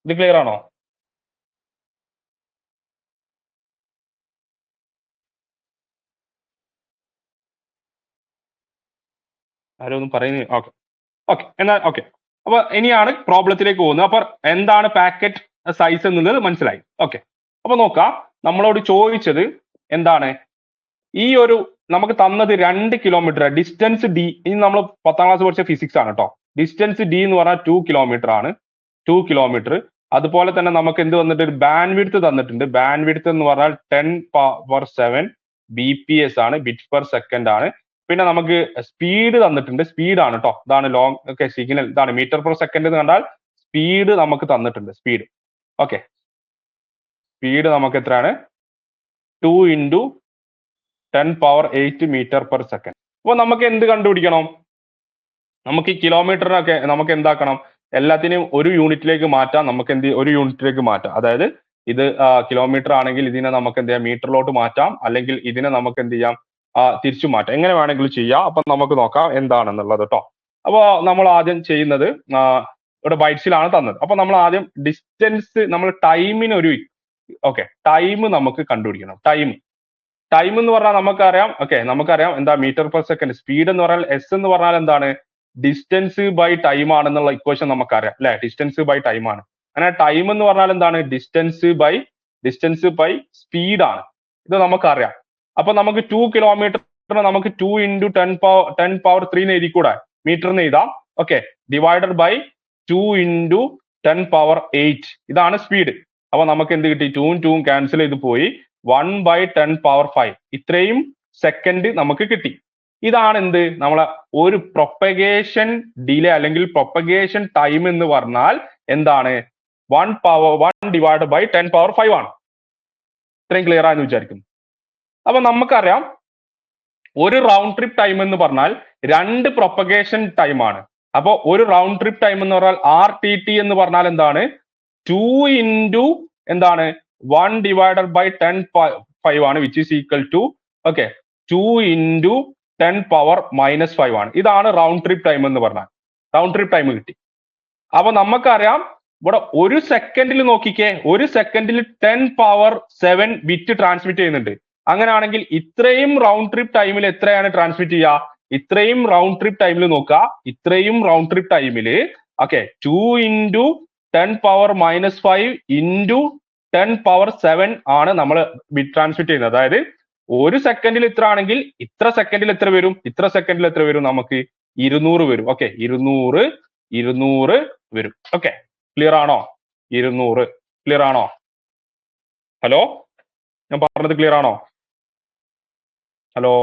ഇത് ക്ലിയർ ആണോ? ആരും ഒന്നും പറയുന്നില്ല. ഓക്കെ എന്നാൽ ഓക്കെ. അപ്പൊ ഇനിയാണ് പ്രോബ്ലത്തിലേക്ക് പോകുന്നത്. അപ്പൊ എന്താണ് പാക്കറ്റ് സൈസ് എന്നുള്ളത് മനസ്സിലായി. ഓക്കെ, അപ്പൊ നോക്കാം. നമ്മളോട് ചോദിച്ചത് എന്താണ്? ഈ ഒരു നമുക്ക് തന്നത് 2 കിലോമീറ്റർ ഡിസ്റ്റൻസ് D. ഇനി നമ്മൾ 10ാം ക്ലാസ് പഠിച്ച ഫിസിക്സ് ആണ് കേട്ടോ. ഡിസ്റ്റൻസ് D എന്ന് പറഞ്ഞാൽ 2 കിലോമീറ്റർ ആണ്. 2 കിലോമീറ്റർ. അതുപോലെ തന്നെ നമുക്ക് എന്ത് വന്നിട്ട് ഒരു ബാൻഡ് വിഡ്ത്ത് തന്നിട്ടുണ്ട്. ബാൻഡ് വിഡ്ത്ത് എന്ന് പറഞ്ഞാൽ 10⁻7 BPS ആണ്, ബിറ്റ് പെർ സെക്കൻഡ് ആണ്. പിന്നെ നമുക്ക് സ്പീഡ് തന്നിട്ടുണ്ട്. സ്പീഡ് ആണ് കേട്ടോ. ഇതാണ് ലോങ് ഒക്കെ സിഗ്നൽ. ഇതാണ് മീറ്റർ പെർ സെക്കൻഡ് എന്ന് കണ്ടാൽ സ്പീഡ് നമുക്ക് തന്നിട്ടുണ്ട്. സ്പീഡ് ഓക്കെ, സ്പീഡ് നമുക്ക് എത്രയാണ്? 2 ഇൻറ്റു 10⁻8 മീറ്റർ പെർ സെക്കൻഡ്. അപ്പോൾ നമുക്ക് എന്ത് കണ്ടുപിടിക്കണം? നമുക്ക് ഈ കിലോമീറ്ററിനൊക്കെ നമുക്ക് എന്താക്കണം? എല്ലാത്തിനെയും ഒരു യൂണിറ്റിലേക്ക് മാറ്റാം. നമുക്ക് ഒരു യൂണിറ്റിലേക്ക് മാറ്റാം. അതായത് ഇത് കിലോമീറ്റർ ആണെങ്കിൽ ഇതിനെ നമുക്ക് എന്ത് ചെയ്യാം? മീറ്ററിലോട്ട് മാറ്റാം. അല്ലെങ്കിൽ ഇതിനെ നമുക്ക് എന്ത് ചെയ്യാം? തിരിച്ചു മാറ്റാം. എങ്ങനെ വേണമെങ്കിലും ചെയ്യാം. അപ്പൊ നമുക്ക് നോക്കാം എന്താണെന്നുള്ളത് കേട്ടോ. അപ്പോൾ നമ്മൾ ആദ്യം ചെയ്യുന്നത്, ഇവിടെ ബൈറ്റ്സിലാണ് തന്നത്. അപ്പൊ നമ്മൾ ആദ്യം ഡിസ്റ്റൻസ്, നമ്മൾ ടൈമിന് ഒരു ടൈം നമുക്ക് കണ്ടുപിടിക്കണം. ടൈം എന്ന് പറഞ്ഞാൽ നമുക്കറിയാം, ഓക്കെ, നമുക്കറിയാം എന്താ മീറ്റർ പെർ സെക്കൻഡ്. സ്പീഡ് എന്ന് പറഞ്ഞാൽ എസ് എന്ന് പറഞ്ഞാൽ എന്താണ്, ഡിസ്റ്റൻസ് ബൈ ടൈം ആണെന്നുള്ള ഇക്വേഷൻ നമുക്കറിയാം അല്ലെ, ഡിസ്റ്റൻസ് ബൈ ടൈം ആണ്. അങ്ങനെ ടൈം എന്ന് പറഞ്ഞാൽ എന്താണ്, ഡിസ്റ്റൻസ് ബൈ സ്പീഡ് ആണ്. ഇത് നമുക്കറിയാം. അപ്പൊ നമുക്ക് 2 കിലോമീറ്റർ നമുക്ക് 2 × 10⁻³ എന്ന് എഴുതിക്കൂടെ, മീറ്റർ എന്ന് എഴുതാം. Okay, divided by 2 × 10⁸. ഇതാണ് സ്പീഡ്. അപ്പൊ നമുക്ക് എന്ത് കിട്ടി, 2 ഉം 2 ഉം ക്യാൻസൽ ചെയ്ത് പോയി, 1/10⁵. ഇത്രയും സെക്കൻഡ് നമുക്ക് കിട്ടി. ഇതാണ് എന്ത്, നമ്മളെ ഒരു പ്രൊപ്പഗേഷൻ ഡിലേ അല്ലെങ്കിൽ പ്രൊപ്പഗേഷൻ ടൈം എന്ന് പറഞ്ഞാൽ എന്താണ്, 1/10⁵ ആണ്. ഇത്രയും ക്ലിയർ ആയെന്ന് വിചാരിക്കുന്നു. അപ്പൊ നമുക്കറിയാം ഒരു റൗണ്ട് ട്രിപ്പ് ടൈം എന്ന് പറഞ്ഞാൽ 2 പ്രൊപ്പഗേഷൻ ടൈം ആണ്. അപ്പൊ ഒരു റൗണ്ട് ട്രിപ്പ് ടൈം എന്ന് പറഞ്ഞാൽ RTT എന്ന് പറഞ്ഞാൽ എന്താണ്, 2 × എന്താണ് 1/10⁵ ആണ്, which is equal to okay 2 × 10⁻⁻5 ആണ്. ഇതാണ് റൗണ്ട് ട്രിപ്പ് ടൈം എന്ന് പറഞ്ഞാൽ. റൗണ്ട് ട്രിപ്പ് ടൈം കിട്ടി. അപ്പൊ നമുക്കറിയാം ഇവിടെ ഒരു സെക്കൻഡിൽ നോക്കിക്കേ, ഒരു സെക്കൻഡിൽ 10⁻7 ബിറ്റ് ട്രാൻസ്മിറ്റ് ചെയ്യുന്നുണ്ട്. അങ്ങനെയാണെങ്കിൽ ഇത്രയും റൗണ്ട് ട്രിപ്പ് ടൈമിൽ എത്രയാണ് ട്രാൻസ്മിറ്റ് ചെയ്യുക, ഇത്രയും റൗണ്ട് ട്രിപ്പ് ടൈമിൽ നോക്കുക, ഇത്രയും റൗണ്ട് ട്രിപ്പ് ടൈമിൽ ഓക്കെ 2 × 10⁻⁻5 × 10⁻7 ആണ് നമ്മൾ ബിറ്റ് ട്രാൻസ്മിറ്റ് ചെയ്യുന്നത്. അതായത് ഒരു സെക്കൻഡിൽ ഇത്ര ആണെങ്കിൽ ഇത്ര സെക്കൻഡിൽ എത്ര വരും, ഇത്ര സെക്കൻഡിൽ എത്ര വരും, നമുക്ക് 200 വരും. ഓക്കെ, 200 വരും. ഓക്കെ, ക്ലിയർ ആണോ, 200 ക്ലിയർ ആണോ? ഹലോ, ഞാൻ പറഞ്ഞത് ക്ലിയർ ആണോ? ഹലോ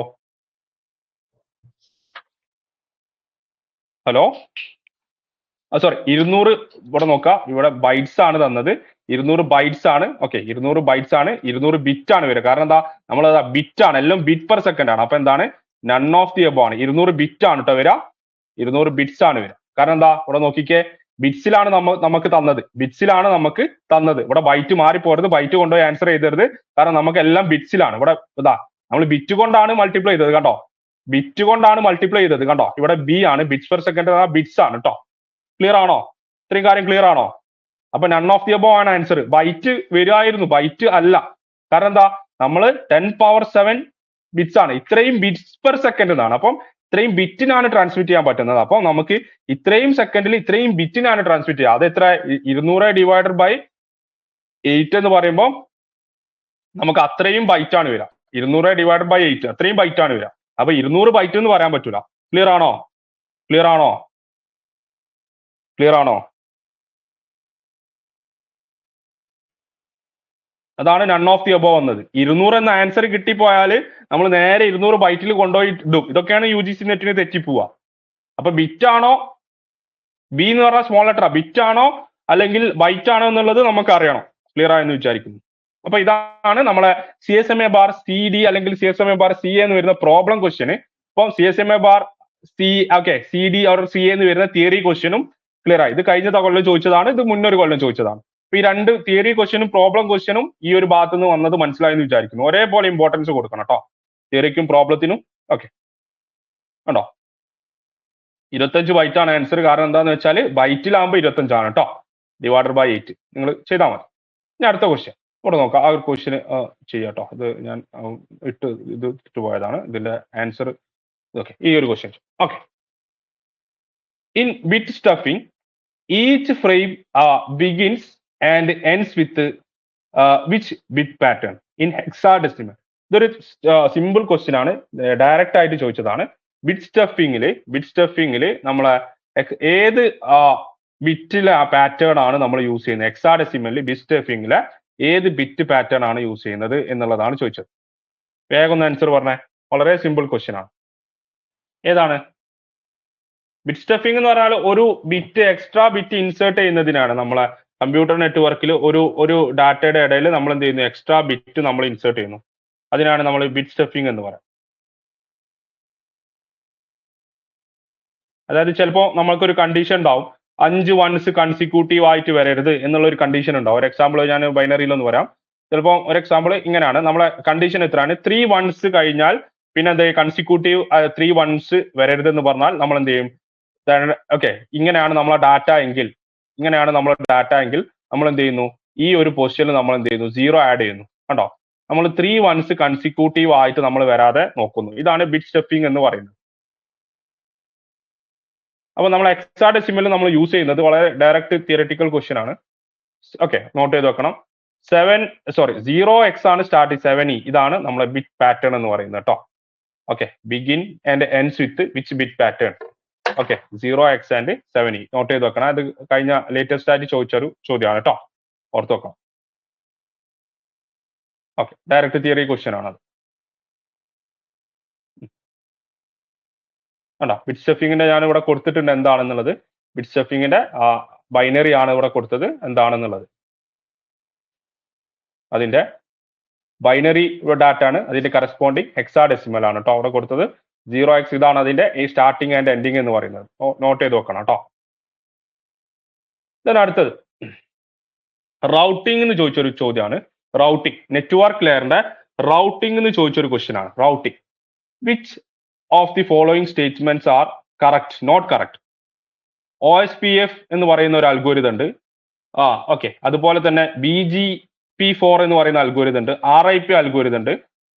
സോറി, 200 ഇവിടെ നോക്കാം, ഇവിടെ ബൈറ്റ്സ് ആണ് തന്നത്, 200 ബൈറ്റ്സ് ആണ്. ഓക്കെ, 200 ബൈറ്റ്സ് ആണ്, 200 ബിറ്റ് ആണ് വരിക. കാരണം എന്താ, നമ്മൾ ബിറ്റ് ആണ്, എല്ലാം ബിറ്റ് പെർ സെക്കൻഡ് ആണ്. അപ്പൊ എന്താണ്, നൺ ഓഫ് ദി എബോ ആണ്. 200 ബിറ്റ് ആണ് കേട്ടോ വരിക, 200 ബിറ്റ്സ് ആണ് വരിക. കാരണം എന്താ, ഇവിടെ നോക്കിക്കേ, ബിറ്റ്സിലാണ് നമുക്ക് തന്നത്, ബിറ്റ്സിലാണ് നമുക്ക് തന്നത്. ഇവിടെ ബൈറ്റ് മാറിപ്പോരുത്, ബൈറ്റ് കൊണ്ടുപോയി ആൻസർ ചെയ്തരുത്. കാരണം നമുക്ക് എല്ലാം ബിറ്റ്സിലാണ്. ഇവിടെ ഇതാ നമ്മൾ ബിറ്റ് കൊണ്ടാണ് മൾട്ടിപ്ലൈ ചെയ്തത് കണ്ടോ, ബിറ്റ് കൊണ്ടാണ് മൾട്ടിപ്ലൈ ചെയ്തത് കണ്ടോ. ഇവിടെ ബി ആണ്, ബിറ്റ്സ് പെർ സെക്കൻഡ് ബിറ്റ്സ് ആണ് കേട്ടോ. ക്ലിയർ ആണോ, ഇത്രയും കാര്യം ക്ലിയർ ആണോ? അപ്പൊ നൺ ഓഫ് ദി എബോ ആണ് ആൻസർ. ബൈറ്റ് വരുമായിരുന്നു, ബൈറ്റ് അല്ല. കാരണം എന്താ, നമ്മൾ 10⁻7 ബിറ്റ്സ് ആണ്, ഇത്രയും ബിറ്റ്സ് പെർ സെക്കൻഡ് എന്നാണ്. അപ്പം ഇത്രയും ബിറ്റിനാണ് ട്രാൻസ്മിറ്റ് ചെയ്യാൻ പറ്റുന്നത്. അപ്പം നമുക്ക് ഇത്രയും സെക്കൻഡിൽ ഇത്രയും ബിറ്റിനാണ് ട്രാൻസ്മിറ്റ് ചെയ്യുക. അത് എത്ര, 200/8 എന്ന് പറയുമ്പോൾ നമുക്ക് അത്രയും ബൈറ്റ് ആണ് വരിക. 200/8 അത്രയും ബൈറ്റ് ആണ് വരിക. അപ്പൊ 200 ബൈറ്റ് എന്ന് പറയാൻ പറ്റൂല. ക്ലിയർ ആണോ, ക്ലിയർ ആണോ, ക്ലിയർ ആണോ? അതാണ് നൺ ഓഫ് ദി അബോ വന്നത്. 200 എന്ന ആൻസർ കിട്ടിപ്പോയാൽ നമ്മൾ നേരെ 200 ബൈറ്റിൽ കൊണ്ടുപോയി ഇടും. ഇതൊക്കെയാണ് UGC നെറ്റിന് തെറ്റിപ്പോവുക. അപ്പൊ ബിറ്റ് ആണോ, ബി എന്ന് പറഞ്ഞാൽ സ്മോൾ ലെറ്റർ ബിറ്റ് ആണോ അല്ലെങ്കിൽ ബൈറ്റ് ആണോ എന്നുള്ളത് നമുക്ക് അറിയണം. ക്ലിയർ ആയെന്ന് വിചാരിക്കുന്നു. അപ്പൊ ഇതാണ് നമ്മളെ CSMA/CD അല്ലെങ്കിൽ CSMA/CA എന്ന് വരുന്ന പ്രോബ്ലം ക്വസ്റ്റ്യൻ. ഇപ്പം CSMA/C okay CD or CA എന്ന് വരുന്ന തിയറി ക്വസ്റ്റ്യനും ക്ലിയർ ആയി. ഇത് കഴിഞ്ഞ കൊല്ലം ചോദിച്ചതാണ്, ഇത് മുന്നൊരു കൊല്ലം ചോദിച്ചതാണ്. അപ്പൊ ഈ രണ്ട് തിയറി ക്വസ്റ്റ്യനും പ്രോബ്ലം ക്വസ്റ്റ്യനും ഈ ഒരു ഭാഗത്ത് നിന്ന് വന്നത് മനസ്സിലായെന്ന് വിചാരിക്കുന്നു. ഒരേപോലെ ഇമ്പോർട്ടൻസ് കൊടുക്കണം കേട്ടോ, തിയറിക്കും പ്രോബ്ലത്തിനും. ഓക്കെ, കണ്ടോ 25 ബൈറ്റ് ആണ് ആൻസർ. കാരണം എന്താന്ന് വെച്ചാൽ ബൈറ്റിലാകുമ്പോൾ 25 ആണ് കേട്ടോ, ഡിവൈഡഡ് ബൈ 8 നിങ്ങൾ ചെയ്താൽ മതി. ഇനി അടുത്ത ക്വസ്റ്റ്യൻ ഇവിടെ നോക്കാം. ആ ഒരു ക്വസ്റ്റ്യൻ ചെയ്യാം കേട്ടോ. ഇത് ഞാൻ ഇട്ട് പോയതാണ് ഇതിന്റെ ആൻസർ. ഓക്കെ, ഈ ഒരു question. Okay, in bit stuffing each frame begins and ends with which bit pattern in hexadecimal? ഇതൊരു സിമ്പിൾ ക്വസ്റ്റ്യൻ ആണ്, ഡയറക്റ്റ് ആയിട്ട് ചോദിച്ചതാണ്. ബിറ്റ് സ്റ്റഫിങ്ങില് നമ്മളെ ഏത് ബിറ്റിലെ പാറ്റേൺ ആണ് നമ്മൾ യൂസ് ചെയ്യുന്നത്? ഹെക്സാഡെസിമലിൽ ബിറ്റ് സ്റ്റഫിങ്ങിലെ ഏത് ബിറ്റ് പാറ്റേൺ ആണ് യൂസ് ചെയ്യുന്നത് എന്നുള്ളതാണ് ചോദിച്ചത്. വേഗം ഒന്ന് ആൻസർ പറഞ്ഞേ. വളരെ സിമ്പിൾ ക്വസ്റ്റ്യൻ ആണ്. ഏതാണ്? ബിറ്റ് സ്റ്റഫിംഗ് എന്ന് പറഞ്ഞാൽ ഒരു ബിറ്റ് എക്സ്ട്രാ ബിറ്റ് ഇൻസേർട്ട് ചെയ്യുന്നതിനാണ്. നമ്മളെ കമ്പ്യൂട്ടർ നെറ്റ്വർക്കിൽ ഒരു ഡാറ്റയുടെ ഇടയിൽ നമ്മൾ എന്ത് ചെയ്യുന്നു, എക്സ്ട്രാ ബിറ്റ് നമ്മൾ ഇൻസേർട്ട് ചെയ്യുന്നു. അതിനാണ് നമ്മൾ ബിറ്റ് സ്റ്റഫിംഗ് എന്ന് പറയുന്നത്. അതായത് ചിലപ്പോൾ നമ്മൾക്കൊരു കണ്ടീഷൻ ഉണ്ടാവും, 5 വൺസ് കൺസിക്യൂട്ടീവ് ആയിട്ട് വരരുത് എന്നുള്ള ഒരു കണ്ടീഷൻ ഉണ്ടാവും. ഒരു എക്സാമ്പിൾ ഞാൻ ബൈനറിയിൽ ഒന്ന് പറയാം. ചിലപ്പോൾ ഒരു എക്സാമ്പിൾ ഇങ്ങനെയാണ്, നമ്മളെ കണ്ടീഷൻ എത്രയാണ്, 3 വൺസ് കഴിഞ്ഞാൽ പിന്നെ എന്ത് കൺസിക്യൂട്ടീവ് 3 വൺസ് വരരുത് എന്ന് പറഞ്ഞാൽ നമ്മൾ എന്ത് ചെയ്യും? ഓക്കെ, ഇങ്ങനെയാണ് നമ്മളെ ഡാറ്റ എങ്കിൽ നമ്മൾ എന്ത് ചെയ്യുന്നു, ഈ ഒരു പൊസിഷനിൽ നമ്മൾ എന്ത് ചെയ്യുന്നു, 0 ആഡ് ചെയ്യുന്നു. കണ്ടോ, നമ്മൾ 3 ones കൺസിക്യൂട്ടീവ് ആയിട്ട് നമ്മൾ വരാതെ നോക്കുന്നു. ഇതാണ് ബിറ്റ് സ്റ്റഫിംഗ് എന്ന് പറയുന്നത്. അപ്പോൾ നമ്മൾ ഹെക്സാഡെസിമൽ നമ്മൾ യൂസ് ചെയ്യുന്നത് വളരെ ഡയറക്റ്റ് തിയററ്റിക്കൽ ക്വസ്റ്റ്യൻ ആണ്. ഓക്കെ, നോട്ട് ചെയ്ത് വെക്കണം. 0x ആണ് സ്റ്റാർട്ട് 7e. ഇതാണ് നമ്മളെ ബിറ്റ് പാറ്റേൺ എന്ന് പറയുന്നത് കേട്ടോ. Okay, begin and ends with which bit pattern. Okay, 0x and 7e note ചെയ്ത് വെക്കണം. അത് കഴിഞ്ഞ ലേറ്റസ്റ്റ് ആയിട്ട് ചോദിച്ചൊരു ചോദ്യമാണ് കേട്ടോ, ഓർത്ത് വെക്കണം. ഓക്കെ, ഡയറക്റ്റ് തിയറി ക്വസ്റ്റ്യൻ ആണത്. കണ്ടോ, ബിറ്റ് സ്റ്റഫിങ്ങിന്റെ ഞാൻ ഇവിടെ കൊടുത്തിട്ടുണ്ട് എന്താണെന്നുള്ളത്. ബിറ്റ് സ്റ്റഫിങ്ങിന്റെ ബൈനറി ആണ് ഇവിടെ കൊടുത്തത് എന്താണെന്നുള്ളത്. അതിന്റെ ബൈനറി ഡാറ്റ ആണ്, അതിന്റെ കറസ്പോണ്ടിങ് ഹെക്സാഡെസിമൽ ആണ് കേട്ടോ അവിടെ കൊടുത്തത്. 0x ഇതാണ് അതിന്റെ ഈ സ്റ്റാർട്ടിങ് ആൻഡ് എൻഡിങ് എന്ന് പറയുന്നത്. നോട്ട് ചെയ്ത് വെക്കണം കേട്ടോ. then അടുത്തത് റൗട്ടിംഗ് എന്ന് ചോദിച്ചൊരു ചോദ്യമാണ്. റൗട്ടിംഗ്, നെറ്റ്വർക്ക് ലെയറിന്റെ റൗട്ടിംഗ് എന്ന് ചോദിച്ചൊരു ക്വസ്റ്റ്യൻ ആണ്. Routing, which of the following statements are correct, not correct. OSPF എന്ന് പറയുന്ന ഒരു അൽഗോരിതം ഉണ്ട്. ഓക്കെ, അതുപോലെ തന്നെ BGP4 എന്ന് പറയുന്ന അൽഗോരിതം ഉണ്ട്. RIP അൽഗോരിതം ഉണ്ട്.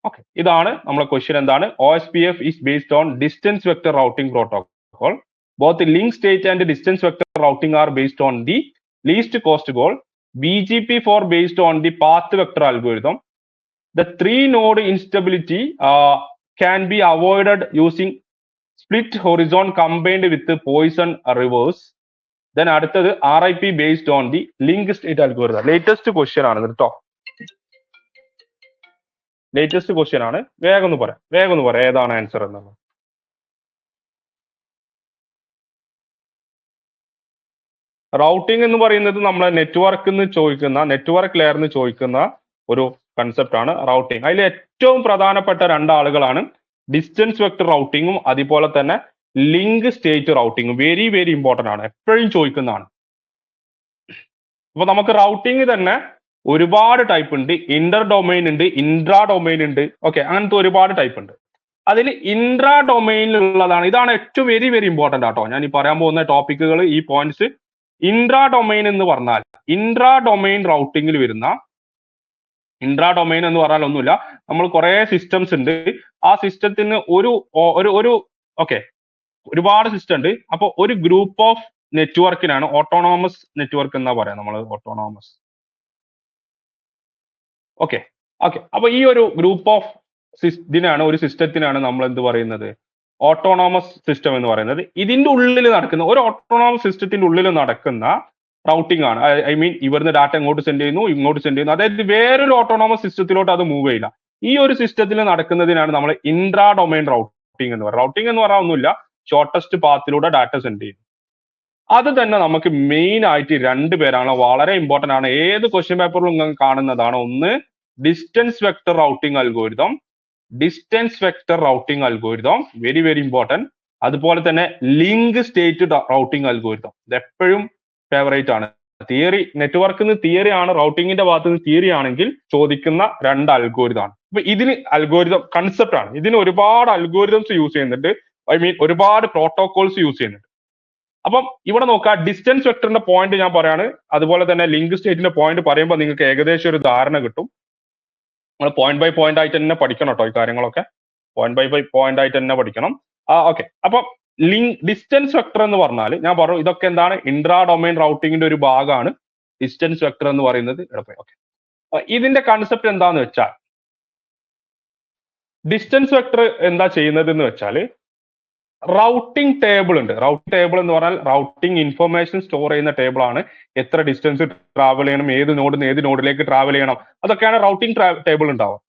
ഓക്കെ, ഇതാണ് നമ്മളെ ക്വസ്റ്റ്യൻ. എന്താണ്? OSPF is based on distance vector routing protocol. Both link state and distance vector routing are based on the least cost goal. BGP4 based on the path vector algorithm. The 3-node instability can be avoided using split horizon combined with the Poisson reverse. Then അടുത്തത് RIP based on the link state algorithm. Latest question ആണ് കേട്ടോ, ലേറ്റസ്റ്റ് ക്വസ്റ്റ്യൻ ആണ്. വേഗം ഒന്ന് പറയാം ഏതാണ് ആൻസർ എന്നുള്ളത്. റൗട്ടിംഗ് എന്ന് പറയുന്നത് നമ്മളെ നെറ്റ്വർക്ക് ലെയറിന് ചോദിക്കുന്ന ഒരു കൺസെപ്റ്റ് ആണ് റൗട്ടിംഗ്. അതിൽ ഏറ്റവും പ്രധാനപ്പെട്ട രണ്ടാളുകളാണ് ഡിസ്റ്റൻസ് വെക്ടർ റൗട്ടിങ്ങും അതുപോലെ തന്നെ ലിങ്ക് സ്റ്റേറ്റ് റൗട്ടിങ്ങും. വെരി വെരി ഇമ്പോർട്ടന്റ് ആണ്, എപ്പോഴും ചോദിക്കുന്നതാണ്. അപ്പൊ നമുക്ക് റൗട്ടിംഗ് തന്നെ ഒരുപാട് ടൈപ്പ് ഉണ്ട്. ഇന്റർ ഡൊമൈൻ ഉണ്ട്, ഇൻട്രാ ഡൊമൈൻ ഉണ്ട്. ഓക്കെ, അങ്ങനത്തെ ഒരുപാട് ടൈപ്പ് ഉണ്ട്. അതിൽ ഇൻട്രാ ഡൊമൈനിലുള്ളതാണ്, ഇതാണ് ഏറ്റവും വെരി വെരി ഇമ്പോർട്ടന്റ് ആട്ടോ. ഞാൻ ഈ പറയാൻ പോകുന്ന ടോപ്പിക്കുകൾ, ഈ പോയിന്റ്സ്. ഇൻട്രാ ഡൊമൈൻ എന്ന് പറഞ്ഞാൽ ഇൻട്രാ ഡൊമൈൻ റൗട്ടിങ്ങിൽ വരുന്ന, ഇൻട്രാ ഡൊമൈൻ എന്ന് പറഞ്ഞാൽ ഒന്നുമില്ല, നമ്മൾ കുറെ സിസ്റ്റംസ് ഉണ്ട്. ആ സിസ്റ്റത്തിന് ഒരുപാട് സിസ്റ്റം ഉണ്ട്. അപ്പൊ ഒരു ഗ്രൂപ്പ് ഓഫ് നെറ്റ്വർക്കിനാണ് ഓട്ടോണോമസ് നെറ്റ്വർക്ക് എന്നാ പറയാം നമ്മൾ. ഓട്ടോണോമസ്. ഓക്കെ, അപ്പൊ ഈ ഒരു ഗ്രൂപ്പ് ഓഫ് ഒരു സിസ്റ്റത്തിനാണ് നമ്മൾ എന്ത് പറയുന്നത്? ഓട്ടോണോമസ് സിസ്റ്റം എന്ന് പറയുന്നത്. ഇതിന്റെ ഉള്ളിൽ നടക്കുന്ന, ഒരു ഓട്ടോണോമസ് സിസ്റ്റത്തിന്റെ ഉള്ളിൽ നടക്കുന്ന റൗട്ടിംഗ് ആണ്. ഐ മീൻ, ഇവിടുന്ന് ഡാറ്റ ഇങ്ങോട്ട് സെൻഡ് ചെയ്യുന്നു, ഇങ്ങോട്ട് സെൻഡ് ചെയ്യുന്നു. അതായത് വേറൊരു ഓട്ടോണോമസ് സിസ്റ്റത്തിലോട്ട് അത് മൂവ് ചെയ്യില്ല. ഈ ഒരു സിസ്റ്റത്തിൽ നടക്കുന്നതിനാണ് നമ്മൾ ഇൻട്രാ ഡൊമൈൻ റൗട്ടിംഗ് എന്ന് പറയുന്നത്. റൗട്ടിംഗ് എന്ന് പറയാൻ ഒന്നുമില്ല, ഷോർട്ടസ്റ്റ് പാത്തിലൂടെ ഡാറ്റ സെൻഡ് ചെയ്യും. അത് തന്നെ നമുക്ക് മെയിൻ ആയിട്ട് 2 പേരാണ്, വളരെ ഇമ്പോർട്ടന്റ് ആണ്. ഏത് ക്വസ്റ്റ്യൻ പേപ്പറിലും നിങ്ങൾ കാണുന്നതാണ്. ഒന്ന് distance vector routing algorithm, very very important. അതുപോലെ തന്നെ ലിങ്ക് സ്റ്റേറ്റ് റൗട്ടിംഗ് അൽഗോരിതം, ഇത് എപ്പോഴും ഫേവറേറ്റ് ആണ്. തിയറി, നെറ്റ്വർക്കിന് തിയറി ആണ്, റൗട്ടിങ്ങിന്റെ ഭാഗത്ത് നിന്ന് തിയറി ആണെങ്കിൽ ചോദിക്കുന്ന 2 അൽഗോരിതം ആണ്. അപ്പൊ ഇതിന് അൽഗോരിതം കൺസെപ്റ്റ് ആണ്. ഇതിന് ഒരുപാട് അൽഗോരിതംസ് യൂസ് ചെയ്യുന്നുണ്ട്. ഐ മീൻ, ഒരുപാട് പ്രോട്ടോകോൾസ് യൂസ് ചെയ്യുന്നുണ്ട്. അപ്പം ഇവിടെ നോക്കുക, ഡിസ്റ്റൻസ് വെക്ടറിന്റെ പോയിന്റ് ഞാൻ പറയാണ്, അതുപോലെ തന്നെ ലിങ്ക് സ്റ്റേറ്റിന്റെ പോയിന്റ് പറയുമ്പോൾ നിങ്ങൾക്ക് ഏകദേശം ഒരു ധാരണ കിട്ടും. നമ്മൾ പോയിന്റ് ബൈ പോയിന്റ് ആയിട്ട് തന്നെ പഠിക്കണം കേട്ടോ, ഈ കാര്യങ്ങളൊക്കെ പോയിന്റ് ബൈ പോയിന്റ് ആയിട്ട് തന്നെ പഠിക്കണം. ഓക്കെ, അപ്പൊ ഡിസ്റ്റൻസ് വെക്ടർ എന്ന് പറഞ്ഞാൽ ഞാൻ പറഞ്ഞു, ഇതൊക്കെ എന്താണ്? ഇൻട്രാ ഡൊമൈൻ റൗട്ടിങ്ങിന്റെ ഒരു ഭാഗമാണ് ഡിസ്റ്റൻസ് വെക്ടർ എന്ന് പറയുന്നത്. ഓക്കെ, ഇതിന്റെ കൺസെപ്റ്റ് എന്താന്ന് വെച്ചാൽ, ഡിസ്റ്റൻസ് വെക്ടർ എന്താ ചെയ്യുന്നത് എന്ന് വെച്ചാൽ, റൗട്ടിംഗ് ടേബിൾ ഉണ്ട്. റൗട്ടിംഗ് ടേബിൾ എന്ന് പറഞ്ഞാൽ റൗട്ടിംഗ് ഇൻഫർമേഷൻ സ്റ്റോർ ചെയ്യുന്ന ടേബിൾ ആണ്. എത്ര ഡിസ്റ്റൻസ് ട്രാവൽ ചെയ്യണം, ഏത് നോഡിൽ ഏത് നോഡിലേക്ക് ട്രാവൽ ചെയ്യണം, അതൊക്കെയാണ് റൗട്ടിംഗ് ടേബിൾ ഉണ്ടാവുക.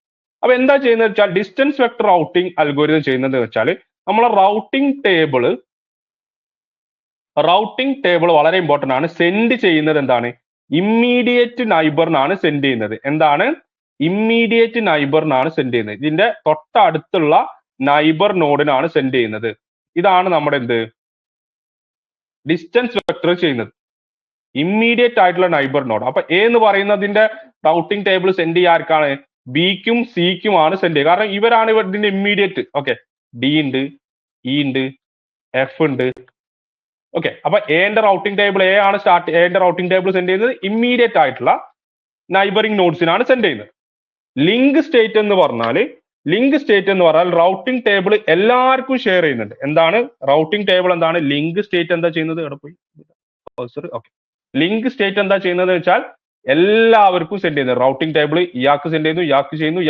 അപ്പൊ എന്താ ചെയ്യുന്നത് വെച്ചാൽ, ഡിസ്റ്റൻസ് വെക്ടർ റൗട്ടിംഗ് അൽഗോരിതം ചെയ്യുന്നത് വെച്ചാൽ, നമ്മളെ റൗട്ടിംഗ് ടേബിൾ വളരെ ഇമ്പോർട്ടന്റ് ആണ്. സെൻഡ് ചെയ്യുന്നത് എന്താണ്? ഇമ്മീഡിയറ്റ് നൈബറിനാണ് സെൻഡ് ചെയ്യുന്നത്. എന്താണ്? ഇമ്മീഡിയറ്റ് നൈബറിനാണ് സെൻഡ് ചെയ്യുന്നത്. ഇതിന്റെ തൊട്ടടുത്തുള്ള നൈബർ നോഡിനാണ് സെൻഡ് ചെയ്യുന്നത്. ഇതാണ് നമ്മുടെ ഡിസ്റ്റൻസ് വെക്ടർ ചെയ്യുന്നത്, ഇമ്മീഡിയറ്റ് ആയിട്ടുള്ള നൈബർ നോഡ്. അപ്പൊ എ എന്ന് പറയുന്നതിന്റെ റൗട്ടിംഗ് ടേബിൾ സെൻഡ് ചെയ്യുക ആർക്കാണ്? ബിക്കും സിക്കും ആണ് സെൻഡ് ചെയ്യുക. കാരണം ഇവരാണ് ഇതിന്റെ ഇമ്മീഡിയറ്റ്. ഓക്കെ, ഡി ഉണ്ട്, ഇ ഉണ്ട്, എഫ് ഉണ്ട്. ഓക്കെ, അപ്പൊ എന്റെ റൗട്ടിംഗ് ടേബിൾ എന്റെ റൗട്ടിംഗ് ടേബിൾ സെൻഡ് ചെയ്യുന്നത് ഇമ്മീഡിയറ്റ് ആയിട്ടുള്ള നൈബറിംഗ് നോഡ്സിനാണ് സെൻഡ് ചെയ്യുന്നത്. ലിങ്ക് സ്റ്റേറ്റ് എന്ന് പറഞ്ഞാൽ റൗട്ടിംഗ് ടേബിൾ എല്ലാവർക്കും ഷെയർ ചെയ്യുന്നുണ്ട്. എന്താണ് റൗട്ടിംഗ് ടേബിൾ? എന്താണ് ലിങ്ക് സ്റ്റേറ്റ്? എന്താ ചെയ്യുന്നത്? ഇവിടെ പോയി ഓക്കെ. ലിങ്ക് സ്റ്റേറ്റ് എന്താ ചെയ്യുന്നത് വെച്ചാൽ എല്ലാവർക്കും സെൻഡ് ചെയ്യുന്നത്. റൗട്ടിംഗ് ടേബിൾ ഇയാൾക്ക് സെൻഡ് ചെയ്യുന്നു, ഇയാൾക്ക് ചെയ്യുന്നു,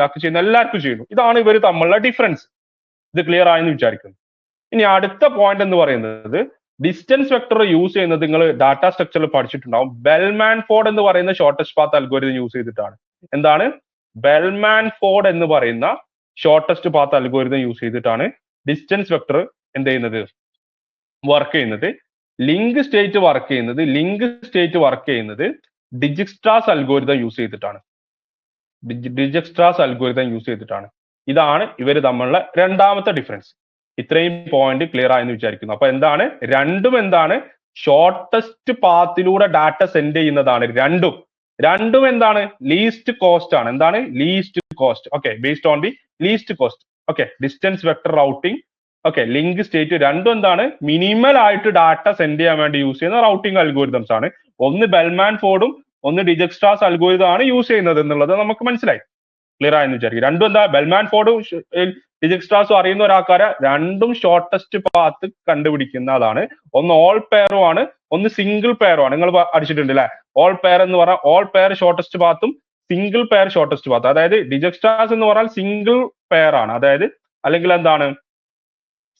എല്ലാവർക്കും ചെയ്യുന്നു. ഇതാണ് ഇവർ തമ്മിലുള്ള ഡിഫറൻസ്. ഇത് ക്ലിയർ ആയെന്ന് വിചാരിക്കുന്നു. ഇനി അടുത്ത പോയിന്റ് എന്ന് പറയുന്നത് ഡിസ്റ്റൻസ് വെക്ടർ യൂസ് ചെയ്യുന്നത് നിങ്ങൾ ഡാറ്റ സ്ട്രക്ചറിൽ പഠിച്ചിട്ടുണ്ടാവും. ബെൽമാൻ ഫോർഡ് എന്ന് പറയുന്ന ഷോർട്ടസ്റ്റ് പാത്ത് അൽഗോരിതം യൂസ് ചെയ്തിട്ടാണ്. എന്താണ് ബെൽമാൻ ഫോർഡ് എന്ന് പറയുന്ന ഷോർട്ടസ്റ്റ് പാത്ത് അൽഗോരിതം യൂസ് ചെയ്തിട്ടാണ് ഡിസ്റ്റൻസ് വെക്ടർ എന്ത് ചെയ്യുന്നത്? വർക്ക് ചെയ്യുന്നത്. ലിങ്ക് സ്റ്റേറ്റ് വർക്ക് ചെയ്യുന്നത് ഡിജിക്സ്ട്രാസ് അൽഗോരിതം യൂസ് ചെയ്തിട്ടാണ്. ഇതാണ് ഇവർ തമ്മിലുള്ള രണ്ടാമത്തെ ഡിഫറൻസ്. ഇത്രയും പോയിന്റ് ക്ലിയർ ആയെന്ന് വിചാരിക്കുന്നു. അപ്പൊ എന്താണ് എന്താണ് ഷോർട്ടസ്റ്റ് പാത്തിലൂടെ ഡാറ്റ സെൻഡ് ചെയ്യുന്നതാണ് രണ്ടും എന്താണ് ലീസ്റ്റ് കോസ്റ്റ് ആണ്. എന്താണ് least cost? Okay, based on the least cost. Okay, distance vector routing, okay, link state രണ്ടും എന്താണ് മിനിമൽ ആയിട്ട് ഡാറ്റ സെൻഡ് ചെയ്യാൻ വേണ്ടി യൂസ് ചെയ്യുന്ന റൗട്ടിംഗ് അൽഗോരിതംസ് ആണ്. ഒന്ന് ബെൽമാൻ ഫോർഡും ഒന്ന് ഡിജിക്സ്ട്രാസ് അൽഗോരിതം ആണ് യൂസ് ചെയ്യുന്നത് എന്നുള്ളത് നമുക്ക് മനസ്സിലായി. ക്ലിയർ ആയെന്ന് വിചാരിക്കും. രണ്ടും എന്താ ബെൽമാൻ ഫോർഡും ഡിജിക്സ്ട്രാസും അറിയുന്ന ഒരാൾക്കാരെ രണ്ടും ഷോർട്ടസ്റ്റ് പാത്ത് കണ്ടുപിടിക്കുന്നതാണ്. ഒന്ന് ഓൾ പെയറും ആണ്, ഒന്ന് സിംഗിൾ പെയറും ആണ്. നിങ്ങൾ അടിച്ചിട്ടുണ്ട് അല്ലെ? ഓൾ പെയർ എന്ന് പറഞ്ഞാൽ ഓൾ പെയർ ഷോർട്ടസ്റ്റ് പാത്തും സിംഗിൾ പെയർ ഷോർട്ടസ്റ്റ് പാത്ത്. അതായത് ഡിജിക്സ്ട്രാസ് എന്ന് പറഞ്ഞാൽ സിംഗിൾ പെയർ ആണ്, അതായത് അല്ലെങ്കിൽ എന്താണ്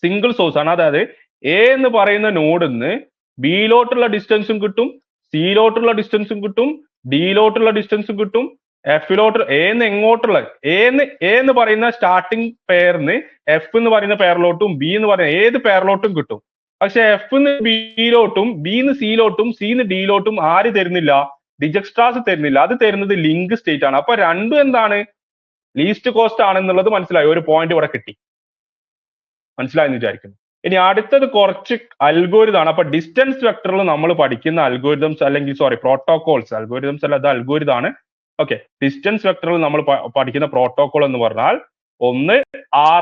സിംഗിൾ സോഴ്സ് ആണ്. അതായത് എ എന്ന് പറയുന്ന നോഡിൽ നിന്ന് ബിയിലോട്ടുള്ള ഡിസ്റ്റൻസും കിട്ടും, സിയിലോട്ടുള്ള ഡിസ്റ്റൻസും കിട്ടും, ഡിയിലോട്ടുള്ള ഡിസ്റ്റൻസും കിട്ടും, എഫിലോട്ട് എന്ന് എങ്ങോട്ടുള്ള എ എന്ന് പറയുന്ന സ്റ്റാർട്ടിംഗ് പെയറിന് എഫ് എന്ന് പറയുന്ന പെയറിലോട്ടും ബി എന്ന് പറയുന്ന ഏത് പെയറിലോട്ടും കിട്ടും. പക്ഷെ എഫ് എന്ന് ബിയിലോട്ടും ബി എന്ന് സിയിലോട്ടും സി എന്ന് ഡിയിലോട്ടും ആര് തരുന്നില്ല? ഡിജിക്സ്ട്രാസ് തരുന്നില്ല. അത് തരുന്നത് ലിങ്ക് സ്റ്റേറ്റ് ആണ്. അപ്പൊ രണ്ടും എന്താണ് ലീസ്റ്റ് കോസ്റ്റ് ആണെന്നുള്ളത് മനസ്സിലായി. ഒരു പോയിന്റ് ഇവിടെ കിട്ടി, മനസ്സിലായെന്ന് വിചാരിക്കുന്നു. ഇനി അടുത്തത് കുറച്ച് അൽഗോരിതം ആണ്. അപ്പൊ ഡിസ്റ്റൻസ് വെക്ടറിൽ നമ്മൾ പഠിക്കുന്ന അൽഗോരിതംസ് അല്ലെങ്കിൽ പ്രോട്ടോകോൾസ്, അൽഗോരിതംസ് അല്ല, അത് അൽഗോരിതം ആണ്. ഓക്കെ, ഡിസ്റ്റൻസ് വെക്ടറിൽ നമ്മൾ പഠിക്കുന്ന പ്രോട്ടോകോൾ എന്ന് പറഞ്ഞാൽ ഒന്ന്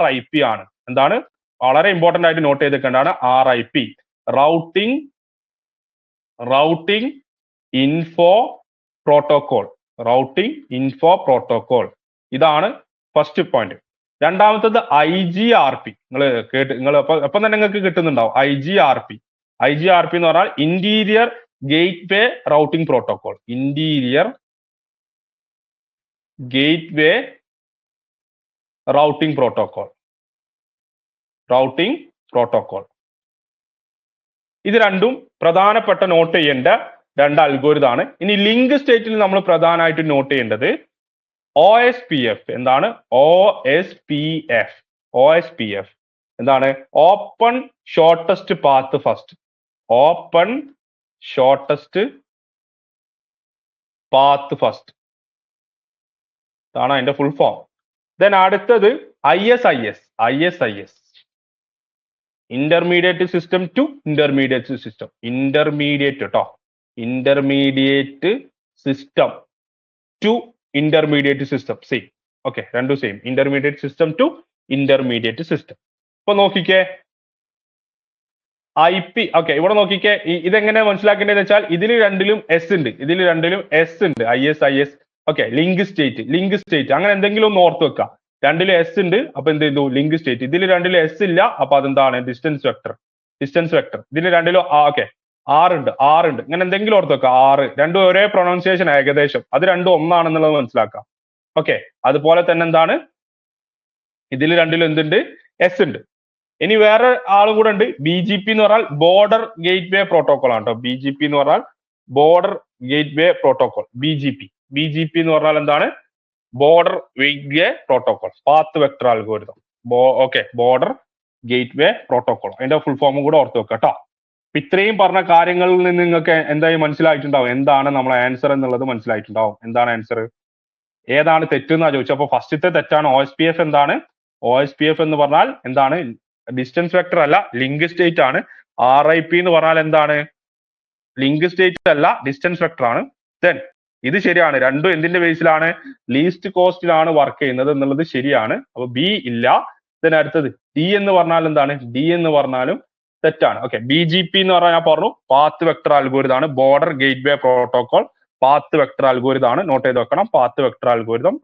RIP ആണ്. എന്താണ് വളരെ ഇമ്പോർട്ടന്റ് ആയിട്ട് നോട്ട് ചെയ്തേക്കേണ്ടതാണ് RIP, റൗട്ടിംഗ് ഇൻഫോ പ്രോട്ടോകോൾ. ഇതാണ് ഫസ്റ്റ് പോയിന്റ്. രണ്ടാമത്തത് IGRP. നിങ്ങൾ അപ്പം തന്നെ നിങ്ങൾക്ക് കിട്ടുന്നുണ്ടാവും. IGRP എന്ന് പറഞ്ഞാൽ interior gateway routing protocol. Interior gateway routing protocol. ഇത് രണ്ടും പ്രധാനപ്പെട്ട നോട്ട് ചെയ്യേണ്ട രണ്ട് അൽഗോരിതമാണ്. ഇനി ലിങ്ക് സ്റ്റേറ്റിൽ നമ്മൾ പ്രധാനമായിട്ട് നോട്ട് ചെയ്യേണ്ടത് OSPF. എന്താണ് OSPF? എന്താണ് ഓപ്പൺ ഷോർട്ടസ്റ്റ് പാത്ത് ഫസ്റ്റ്. ഇതാണ് അതിന്റെ ഫുൾ ഫോം. ദെൻ അടുത്തത് ISIS, intermediate system to intermediate system. Intermediate system to intermediate system same. Okay, രണ്ടും same. Intermediate system to intermediate system. ഇപ്പൊ നോക്കിക്കേ IP. ഓക്കെ, ഇവിടെ നോക്കിക്കേ, ഇതെങ്ങനെ മനസ്സിലാക്കേണ്ടതെന്ന് വെച്ചാൽ ഇതിൽ രണ്ടിലും S ഉണ്ട്. ISIS. ഓക്കെ, ലിങ്ക് സ്റ്റേറ്റ് അങ്ങനെ എന്തെങ്കിലും ഒന്ന് ഓർത്ത് വെക്കാം. രണ്ടിലും S ഉണ്ട്, അപ്പൊ എന്ത് ചെയ്തു? Link state. ഇതിൽ രണ്ടിലും S ഇല്ല, അപ്പൊ അതെന്താണ്? Distance vector. ഇതിൽ രണ്ടിലും R ഉണ്ട്. ഇങ്ങനെ എന്തെങ്കിലും ഓർത്ത് വെക്കാം. രണ്ടും ഒരേ പ്രൊണൗൺസിയേഷൻ ഏകദേശം, അത് രണ്ടും ഒന്നാണെന്നുള്ളത് മനസ്സിലാക്കാം. ഓക്കെ, അതുപോലെ തന്നെ എന്താണ് ഇതിൽ രണ്ടിലും എന്തുണ്ട്? S ഉണ്ട്. ഇനി വേറെ ആളും കൂടെ ഉണ്ട്, BGP എന്ന് പറഞ്ഞാൽ ബോർഡർ ഗേറ്റ്വേ പ്രോട്ടോകോൾ ആണ് കേട്ടോ. BGP എന്ന് പറഞ്ഞാൽ ബോർഡർ ഗേറ്റ്വേ പ്രോട്ടോകോൾ. BGP എന്ന് പറഞ്ഞാൽ എന്താണ്? Border gateway protocol, path vector algorithm. Okay, border gateway protocol. അതിന്റെ ഫുൾ ഫോമും കൂടെ ഓർത്ത് വെക്കാം കേട്ടോ. ഇത്രയും പറഞ്ഞ കാര്യങ്ങളിൽ നിന്ന് നിങ്ങൾക്ക് എന്തായാലും മനസ്സിലായിട്ടുണ്ടാവും എന്താണ് നമ്മളെ ആൻസർ എന്നുള്ളത് മനസ്സിലായിട്ടുണ്ടാവും. എന്താണ് ആൻസർ? ഏതാണ് തെറ്റെന്നാ ചോദിച്ചത്. അപ്പൊ ഫസ്റ്റത്തെ തെറ്റാണ്. OSPF എന്താണ്? OSPF എന്ന് പറഞ്ഞാൽ എന്താണ്? ഡിസ്റ്റൻസ് വെക്ടർ അല്ല, ലിങ്ക് സ്റ്റേറ്റ് ആണ്. RIP എന്ന് പറഞ്ഞാൽ എന്താണ്? ലിങ്ക് സ്റ്റേറ്റ് അല്ല, ഡിസ്റ്റൻസ് വെക്ടർ ആണ്. ദെൻ ഇത് ശരിയാണ്, രണ്ടും എന്തിന്റെ ബേസിലാണ്? ലീസ്റ്റ് കോസ്റ്റിലാണ് വർക്ക് ചെയ്യുന്നത് എന്നുള്ളത് ശരിയാണ്. അപ്പൊ B ഇല്ല. ദെൻ അടുത്തത് D എന്ന് പറഞ്ഞാൽ എന്താണ്? D എന്ന് പറഞ്ഞാലും തെറ്റാണ്. ഓക്കെ, BGP എന്ന് പറഞ്ഞാൽ ഞാൻ പറഞ്ഞു പാത്ത് വെക്ടർ അൽഗോരിതം ആണ്. Border gateway protocol path vector algorithm ആണ്. നോട്ട് ചെയ്ത് വെക്കണം, path vector algorithm.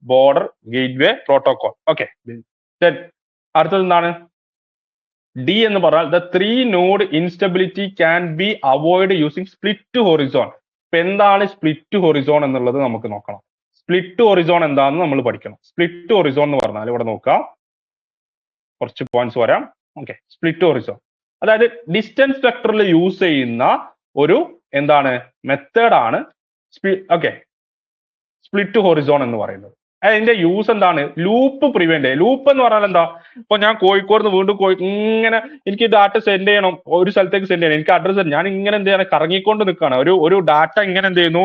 Border gateway protocol. Okay, അടുത്തത് എന്താണ്? ഡി എന്ന് പറഞ്ഞാൽ the 3 node instability can be avoid using split Horizon. ഇപ്പൊ എന്താണ് സ്പ്ലിറ്റ് ഹൊറിസോൺ എന്നുള്ളത് നമുക്ക് നോക്കണം. സ്പ്ലിറ്റ് ഹൊറിസോൺ എന്താണെന്ന് നമ്മൾ പഠിക്കണം. സ്പ്ലിറ്റ് ഹൊറിസോൺ എന്ന് പറഞ്ഞാൽ ഇവിടെ നോക്കാം, കുറച്ച് പോയിന്റ്സ് വരാം. ഓക്കെ, സ്പ്ലിറ്റ് ഹൊറിസോൺ അതായത് ഡിസ്റ്റൻസ് വെക്ടറിൽ യൂസ് ചെയ്യുന്ന ഒരു എന്താണ് മെത്തേഡാണ് ഓക്കെ സ്പ്ലിറ്റ് ഹൊറിസോൺ എന്ന് പറയുന്നത്. അതിന്റെ യൂസ് എന്താണ്? Loop prevent. ലൂപ്പ് എന്ന് പറഞ്ഞാൽ എന്താ? ഇപ്പൊ ഞാൻ കോഴിക്കോട് നിന്ന് വീണ്ടും ഇങ്ങനെ എനിക്ക് ഡാറ്റ സെൻഡ് ചെയ്യണം, ഒരു സ്ഥലത്തേക്ക് സെൻഡ് ചെയ്യണം, എനിക്ക് അഡ്രസ്, ഞാൻ ഇങ്ങനെ എന്ത് ചെയ്യണം, കറങ്ങിക്കൊണ്ട് നിൽക്കുകയാണ്. ഒരു ഡാറ്റ ഇങ്ങനെ എന്ത് ചെയ്യുന്നു,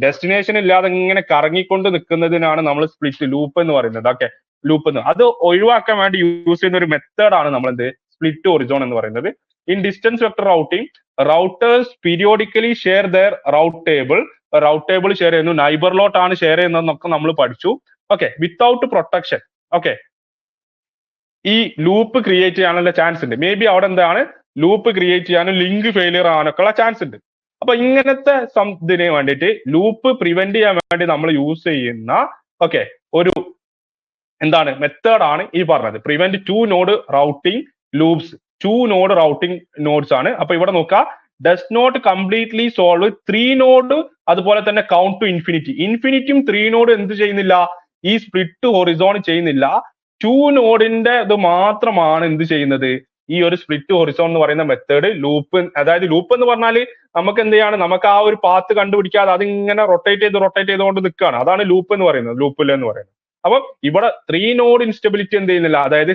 ഡെസ്റ്റിനേഷൻ ഇല്ലാതെ ഇങ്ങനെ കറങ്ങിക്കൊണ്ട് നിൽക്കുന്നതിനാണ് നമ്മൾ സ്പ്ലിറ്റ് ലൂപ്പ് എന്ന് പറയുന്നത്. ഓക്കെ, ലൂപ്പ് എന്ന് അത് ഒഴിവാക്കാൻ വേണ്ടി യൂസ് ചെയ്യുന്ന ഒരു മെത്തേഡാണ് നമ്മൾ എന്ത് സ്പ്ലിറ്റ് ഹൊറിസോൺ എന്ന് പറയുന്നത്. In distance vector routing, routers periodically share their route table share ചെയ്യുന്നു, നൈബറിലോട്ടാണ് ഷെയർ ചെയ്യുന്നതെന്നൊക്കെ നമ്മൾ പഠിച്ചു. Okay, without protection. ഓക്കെ, ഈ ലൂപ്പ് ക്രിയേറ്റ് ചെയ്യാനുള്ള ചാൻസ് ഉണ്ട്. മേ ബി അവിടെ എന്താണ് ലൂപ്പ് ക്രിയേറ്റ് ചെയ്യാനും ലിങ്ക് ഫെയിലിയർ ആവാനൊക്കെ ഉള്ള ചാൻസ് ഉണ്ട്. അപ്പൊ ഇങ്ങനത്തെ ഇതിന് വേണ്ടിയിട്ട് ലൂപ്പ് പ്രിവെന്റ് ചെയ്യാൻ വേണ്ടി നമ്മൾ യൂസ് ചെയ്യുന്ന ഓക്കെ ഒരു എന്താണ് മെത്തേഡാണ് ഈ പറഞ്ഞത് prevent 2 node routing loops. 2 node routing nodes ആണ്. അപ്പൊ ഇവിടെ നോക്കുക, does not completely solve 3 node, അതുപോലെ തന്നെ കൗണ്ട് ടു ഇൻഫിനിറ്റി. ഇൻഫിനിറ്റിയും 3 നോഡ് എന്ത് ചെയ്യുന്നില്ല, ഈ സ്പ്ലിറ്റ് ഹൊറിസോൺ ചെയ്യുന്നില്ല. 2 നോഡിന്റെ ഇത് മാത്രമാണ് എന്ത് ചെയ്യുന്നത്, ഈ ഒരു സ്പ്ലിറ്റ് ഹൊറിസോൺ എന്ന് പറയുന്ന മെത്തേഡ് ലൂപ്പ്. അതായത് ലൂപ്പ് എന്ന് പറഞ്ഞാൽ നമുക്ക് എന്ത് ചെയ്യാണ്, നമുക്ക് ആ ഒരു പാത്ത് കണ്ടുപിടിക്കാതെ അതിങ്ങനെ റൊട്ടേറ്റ് ചെയ്തുകൊണ്ട് നിൽക്കുകയാണ്. അതാണ് ലൂപ്പ് എന്ന് പറയുന്നത്, ലൂപ്പില്ല എന്ന് പറയുന്നത്. അപ്പൊ ഇവിടെ 3 നോഡ് ഇൻസ്റ്റബിലിറ്റി എന്ത് ചെയ്യുന്നില്ല, അതായത്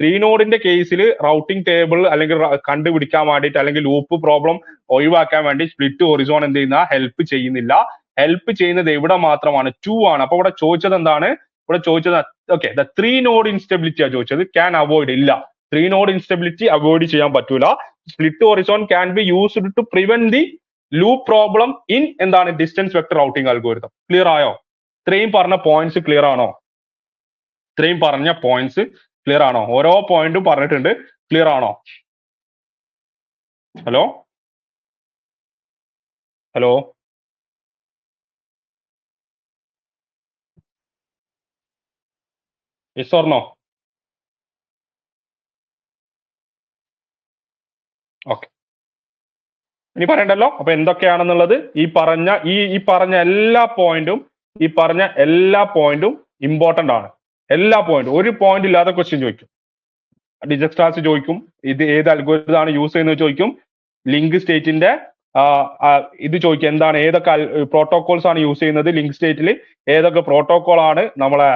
3 നോഡിന്റെ കേസിൽ റൗട്ടിംഗ് ടേബിൾ അല്ലെങ്കിൽ കണ്ടുപിടിക്കാൻ വേണ്ടിയിട്ട് അല്ലെങ്കിൽ ലൂപ്പ് പ്രോബ്ലം ഒഴിവാക്കാൻ വേണ്ടി സ്പ്ലിറ്റ് ഹൊറിസോൺ എന്ത് ചെയ്യുന്ന ഹെൽപ്പ് ചെയ്യുന്നില്ല. ഹെൽപ്പ് ചെയ്യുന്നത് എവിടെ മാത്രമാണ്? 2 ആണ്. അപ്പൊ ഇവിടെ ചോദിച്ചത് എന്താണ്? ഇവിടെ ചോദിച്ചത് ഓക്കെ ദ 3 നോഡ് ഇൻസ്റ്റബിലിറ്റി ആ ചോദിച്ചത്. ക്യാൻ അവോയ്ഡ് ഇല്ല, 3 നോഡ് ഇൻസ്റ്റബിലിറ്റി അവോയ്ഡ് ചെയ്യാൻ പറ്റൂല. Split horizon can be used to prevent the loop problem in എന്താണ് distance vector routing algorithm. Clear ആയോ? ഇത്രയും പറഞ്ഞ പോയിന്റ്സ് ക്ലിയർ ആണോ? ഇത്രയും പറഞ്ഞ പോയിന്റ്സ് ക്ലിയർ ആണോ? ഓരോ പോയിന്റും പറഞ്ഞിട്ടുണ്ട്, ക്ലിയർ ആണോ? Hello hello yes or no? Okay, ഇനി പറയണ്ടല്ലോ. അപ്പൊ എന്തൊക്കെയാണെന്നുള്ളത് ഈ പറഞ്ഞ എല്ലാ പോയിന്റും ഇമ്പോർട്ടന്റ് ആണ്. എല്ലാ പോയിന്റും, ഒരു പോയിന്റ് ഇല്ലാതെ ക്വസ്റ്റ്യൻ ചോദിക്കും. ഡിജക്സ്ട്രാസ് ചോദിക്കും, ഇത് ഏത് അൽഗോരിതമാണ് യൂസ് ചെയ്യുന്നത് ചോദിക്കും. ലിങ്ക് സ്റ്റേറ്റിന്റെ ഇത് ചോദിക്കും, എന്താണ് ഏതൊക്കെ പ്രോട്ടോകോൾസ് ആണ് യൂസ് ചെയ്യുന്നത് ലിങ്ക് സ്റ്റേറ്റിൽ, ഏതൊക്കെ പ്രോട്ടോകോൾ ആണ് നമ്മളെ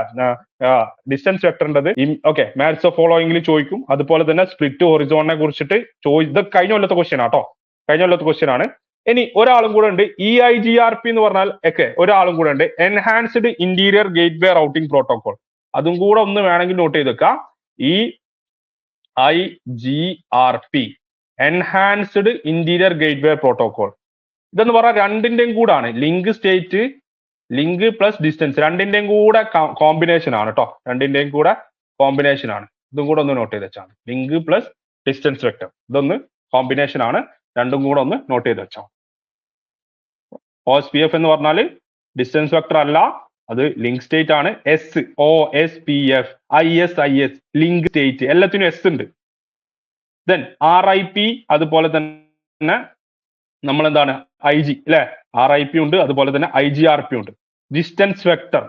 ഡിസ്റ്റൻസ് വെക്ടറിൻ്റെത്. ഓക്കെ, മാത്സ് ഓഫ് ഫോളോയിങ്ങിൽ ചോദിക്കും. അതുപോലെ തന്നെ സ്പ്ലിറ്റ് ഹൊറിസോണിനെ കുറിച്ചിട്ട് ഇത് കഴിഞ്ഞ കൊല്ലത്തെ ക്വസ്റ്റ്യൻ ആട്ടോ, കഴിഞ്ഞ കൊല്ലത്തെ ക്വസ്റ്റ്യൻ ആണ്. ഇനി ഒരാളും കൂടെ ഉണ്ട്, EIGRP എന്ന് പറഞ്ഞാൽ ഒക്കെ ഒരാളും കൂടെ ഉണ്ട്, enhanced interior gateway routing protocol. അതും കൂടെ ഒന്ന് വേണമെങ്കിൽ നോട്ട് ചെയ്ത് വെക്കാം. EIGRP, enhanced interior gateway protocol. ഇതെന്ന് പറഞ്ഞാൽ രണ്ടിന്റെയും കൂടാണ്, ലിങ്ക് പ്ലസ് ഡിസ്റ്റൻസ് രണ്ടിന്റെയും കൂടെ കോമ്പിനേഷൻ ആണ് കേട്ടോ, രണ്ടിന്റെയും കൂടെ കോമ്പിനേഷൻ ആണ്. ഇതും കൂടെ ഒന്ന് നോട്ട് ചെയ്ത് വെച്ചാൽ ലിങ്ക് പ്ലസ് ഡിസ്റ്റൻസ് വെക്ടർ, ഇതൊന്ന് കോമ്പിനേഷൻ ആണ്, രണ്ടും കൂടെ ഒന്ന് നോട്ട് ചെയ്ത് വെച്ചാൽ. OSPF എന്ന് പറഞ്ഞാൽ ഡിസ്റ്റൻസ് വെക്ടർ അല്ല, അത് ലിങ്ക് സ്റ്റേറ്റ് ആണ്. OSPF, IS ലിങ്ക് സ്റ്റേറ്റ്, എല്ലാത്തിനും S ഉണ്ട്. ദെൻ RIP, അതുപോലെ തന്നെ നമ്മൾ എന്താണ് IG അല്ലെ, RIP ഉണ്ട്, അതുപോലെ തന്നെ IGRP ഉണ്ട്. ഡിസ്റ്റൻസ് വെക്ടർ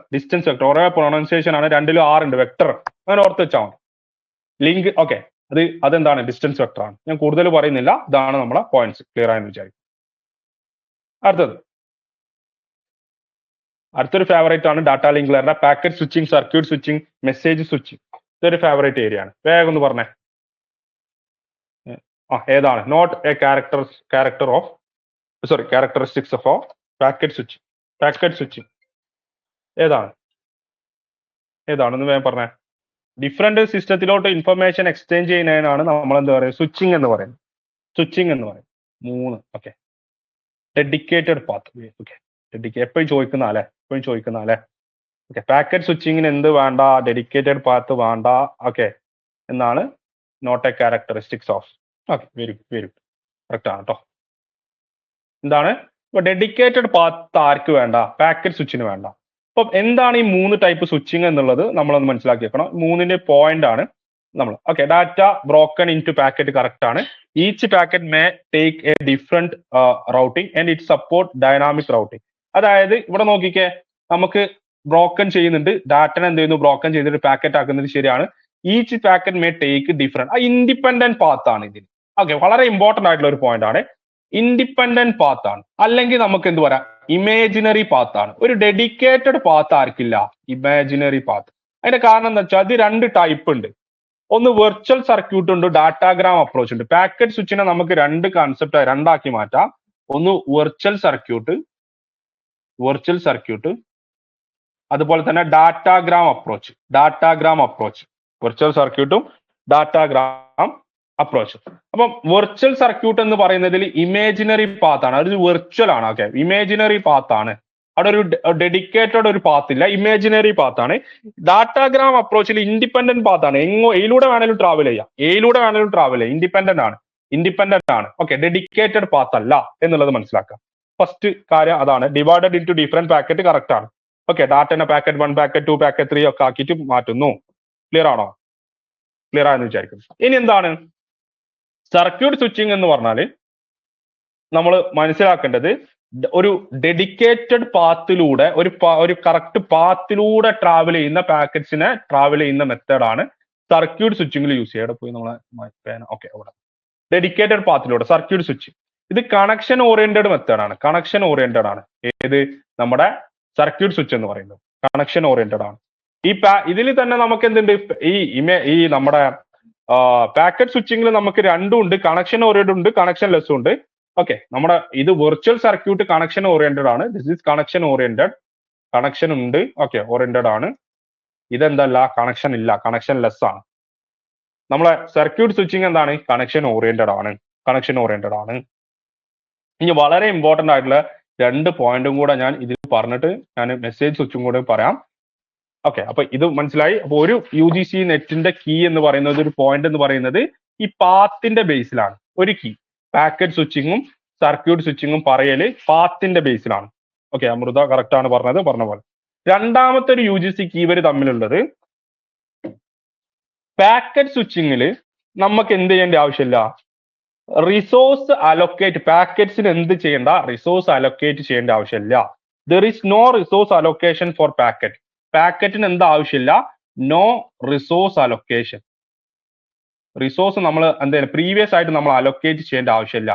ഒരേ പ്രൊണൗൺസിയേഷൻ ആണ്, രണ്ടിലും R ഉണ്ട്, വെക്ടർ അങ്ങനെ ഓർത്ത് വെച്ചാൽ മതി. ലിങ്ക് ഓക്കെ, അതെന്താണ് ഡിസ്റ്റൻസ് വെക്ടർ ആണ്. ഞാൻ കൂടുതൽ പറയുന്നില്ല, ഇതാണ് നമ്മളെ പോയിന്റ്സ്. ക്ലിയർ ആയെന്ന് വിചാരിക്കും. അടുത്തൊരു ഫേവറേറ്റ് ആണ് ഡാറ്റ ലിങ്ക് ലെയറിന്റെ packet switching, circuit switching, message switching. ഇതൊരു ഫേവറേറ്റ് ഏരിയ ആണ്. വേഗം ഒന്ന് പറഞ്ഞേ, ഏതാണ്? Not a characteristics of packet switching ഏതാണെന്ന് വേഗം പറഞ്ഞേ. ഡിഫറെന്റ് സിസ്റ്റത്തിലോട്ട് ഇൻഫർമേഷൻ എക്സ്ചേഞ്ച് ചെയ്യുന്നതിനാണ് നമ്മൾ എന്താ പറയുക, സ്വിച്ചിങ് എന്ന് പറയുന്നത്. 3 ഓക്കെ. ഡെഡിക്കേറ്റഡ് പാത്ത്, ഓക്കെ, എപ്പോഴും ചോദിക്കുന്ന അല്ലേ, ഓക്കെ. പാക്കറ്റ് സ്വിച്ചിങ്ങിന് എന്ത് വേണ്ട? ഡെഡിക്കേറ്റഡ് പാത്ത് വേണ്ട. ഓക്കെ, എന്നാണ് not a characteristics of. Okay, very good, correct ആണ് കേട്ടോ. എന്താണ് ഇപ്പൊ ഡെഡിക്കേറ്റഡ് പാത്ത് ആർക്ക് വേണ്ട? പാക്കറ്റ് സ്വിച്ചിന് വേണ്ട. അപ്പം എന്താണ് ഈ 3 ടൈപ്പ് സ്വിച്ചിങ് എന്നുള്ളത് നമ്മളൊന്ന് മനസ്സിലാക്കി വെക്കണം. 3ന്റെ പോയിന്റ് ആണ് നമ്മൾ. Okay, data broken in to packet correct ആണ്. Each packet may take a different routing and it support dynamic routing. അതായത് ഇവിടെ നോക്കിക്കേ, നമുക്ക് ബ്രോക്കൺ ചെയ്യുന്നുണ്ട്, ഡാറ്റനെ എന്ത് ചെയ്യുന്നു, ബ്രോക്കൺ ചെയ്തിട്ട് പാക്കറ്റ് ആക്കുന്നത് ശരിയാണ്. Each packet may take different, ആ ഇൻഡിപെൻഡന്റ് പാത്ത് ആണ് ഇതിൽ. ഓക്കെ, വളരെ ഇമ്പോർട്ടന്റ് ആയിട്ടുള്ള ഒരു പോയിന്റ് ആണ്. ഇൻഡിപെൻഡന്റ് പാത്ത് ആണ്, അല്ലെങ്കിൽ നമുക്ക് എന്ത് പറയാം, ഇമേജിനറി പാത്ത് ആണ്. ഒരു ഡെഡിക്കേറ്റഡ് പാത്ത് ആർക്കില്ല, ഇമാജിനറി പാത്ത്. അതിന്റെ കാരണം എന്താ വെച്ചാൽ അത് 2 ടൈപ്പ് ഉണ്ട്. ഒന്ന് വെർച്വൽ സർക്യൂട്ട് ഉണ്ട്, ഡാറ്റാഗ്രാം അപ്രോച്ച് ഉണ്ട്. പാക്കറ്റ് സ്വിച്ചിനെ നമുക്ക് 2 കൺസെപ്റ്റ് 2 ആക്കി മാറ്റാം. ഒന്ന് വെർച്വൽ സർക്യൂട്ട്, അതുപോലെ തന്നെ ഡാറ്റാഗ്രാം അപ്രോച്ച്. വെർച്വൽ സർക്യൂട്ടും ഡാറ്റാഗ്രാം അപ്രോച്ച്. അപ്പം വെർച്വൽ സർക്യൂട്ട് എന്ന് പറയുന്നതിൽ ഇമേജിനറി പാത്ത് ആണ്, അത് വെർച്വൽ ആണ്. ഓക്കെ, ഇമേജിനറി പാത്ത് ആണ്, അവിടെ ഒരു ഡെഡിക്കേറ്റഡ് ഒരു പാത്ത് ഇല്ല, ഇമേജിനറി പാത്ത് ആണ്. ഡാറ്റാഗ്രാം അപ്രോച്ചിൽ ഇൻഡിപെൻഡന്റ് പാത്ത് ആണ്, എയിലൂടെ വേണേലും ട്രാവൽ ചെയ്യാം, ഇൻഡിപെൻഡന്റ് ആണ്. ഓക്കെ, ഡെഡിക്കേറ്റഡ് പാത്ത് അല്ല എന്നുള്ളത് മനസ്സിലാക്കാം. ഫസ്റ്റ് കാര്യം അതാണ്. Divided in two different packet correct ആണ്. ഓക്കെ, ഡാറ്റനെ പാക്കറ്റ് 1, പാക്കറ്റ് 2, പാക്കറ്റ് 3 ഒക്കെ ആക്കിയിട്ട് മാറ്റുന്നു. ക്ലിയർ ആണോ? ക്ലിയർ ആയെന്ന് വിചാരിക്കുന്നു. ഇനി എന്താണ് സർക്യൂട്ട് സ്വിച്ചിങ് എന്ന് പറഞ്ഞാൽ നമ്മൾ മനസ്സിലാക്കേണ്ടത്, ഒരു ഡെഡിക്കേറ്റഡ് പാത്തിലൂടെ ഒരു കറക്റ്റ് പാത്തിലൂടെ ട്രാവൽ ചെയ്യുന്ന പാക്കറ്റ്സിനെ ട്രാവൽ ചെയ്യുന്ന മെത്തേഡാണ് സർക്യൂട്ട് സ്വിച്ചിങ്ങിൽ യൂസ് ചെയ്യുക. പോയി നമ്മളെ ഓക്കെ, അവിടെ ഡെഡിക്കേറ്റഡ് പാത്തിലൂടെ സർക്യൂട്ട് സ്വിച്ചിങ്. ഇത് കണക്ഷൻ ഓറിയന്റഡ് മെത്തേഡാണ്. ഏത് നമ്മുടെ സർക്യൂട്ട് സ്വിച്ച് എന്ന് പറയുന്നത് കണക്ഷൻ ഓറിയന്റഡ് ആണ്. ഇതിൽ തന്നെ നമുക്ക് എന്തുണ്ട്, ഈ നമ്മുടെ പാക്കറ്റ് സ്വിച്ചിങ്ങിൽ നമുക്ക് 2 ഉണ്ട്, കണക്ഷൻ ഓറിയന്റഡ് ഉണ്ട്, കണക്ഷൻ ലെസ് ഉണ്ട്. ഓക്കെ, നമ്മുടെ ഇത് വെർച്വൽ സർക്യൂട്ട് കണക്ഷൻ ഓറിയന്റഡ് ആണ്. This is connection oriented, connection ഉണ്ട്. ഓക്കെ, ഓറിയന്റഡ് ആണ്. ഇതെന്തല്ല, കണക്ഷൻ ഇല്ല, കണക്ഷൻ ലെസ് ആണ്. നമ്മളെ സർക്യൂട്ട് സ്വിച്ചിങ് എന്താണ്, കണക്ഷൻ ഓറിയന്റഡ് ആണ്. ഇനി വളരെ ഇമ്പോർട്ടന്റ് ആയിട്ടുള്ള 2 പോയിന്റും കൂടെ ഞാൻ ഇതിൽ പറഞ്ഞിട്ട് ഞാൻ മെസ്സേജ് സ്വിച്ചും കൂടെ പറയാം. ഓക്കെ, അപ്പൊ ഇത് മനസ്സിലായി. അപ്പൊ ഒരു UGC നെറ്റിന്റെ കീ എന്ന് പറയുന്നത്, ഒരു പോയിന്റ് എന്ന് പറയുന്നത് ഈ പാത്തിന്റെ ബേസിലാണ്. ഒരു കീ പാക്കറ്റ് സ്വിച്ചിങ്ങും സർക്യൂട്ട് സ്വിച്ചിങ്ങും പറയല് പാത്തിന്റെ ബേസിലാണ്. ഓക്കെ, അമൃത കറക്റ്റ് ആണ് പറഞ്ഞ പോലെ. രണ്ടാമത്തെ ഒരു UGC കീ ഇവർ തമ്മിലുള്ളത്, പാക്കറ്റ് സ്വിച്ചിങ്ങിൽ നമുക്ക് എന്ത് ചെയ്യേണ്ട ആവശ്യമില്ല, റിസോഴ്സ് അലൊക്കേറ്റ്, പാക്കറ്റ്സിന് എന്ത് ചെയ്യേണ്ട, റിസോഴ്സ് അലൊക്കേറ്റ് ചെയ്യേണ്ട ആവശ്യമില്ല. There is no resource allocation for packet. പാക്കറ്റിന് എന്ത് ആവശ്യമില്ല, നോ റിസോഴ്സ് അലൊക്കേഷൻ. റിസോഴ്സ് നമ്മൾ എന്തായാലും പ്രീവിയസ് ആയിട്ട് നമ്മൾ അലൊക്കേറ്റ് ചെയ്യേണ്ട ആവശ്യമില്ല.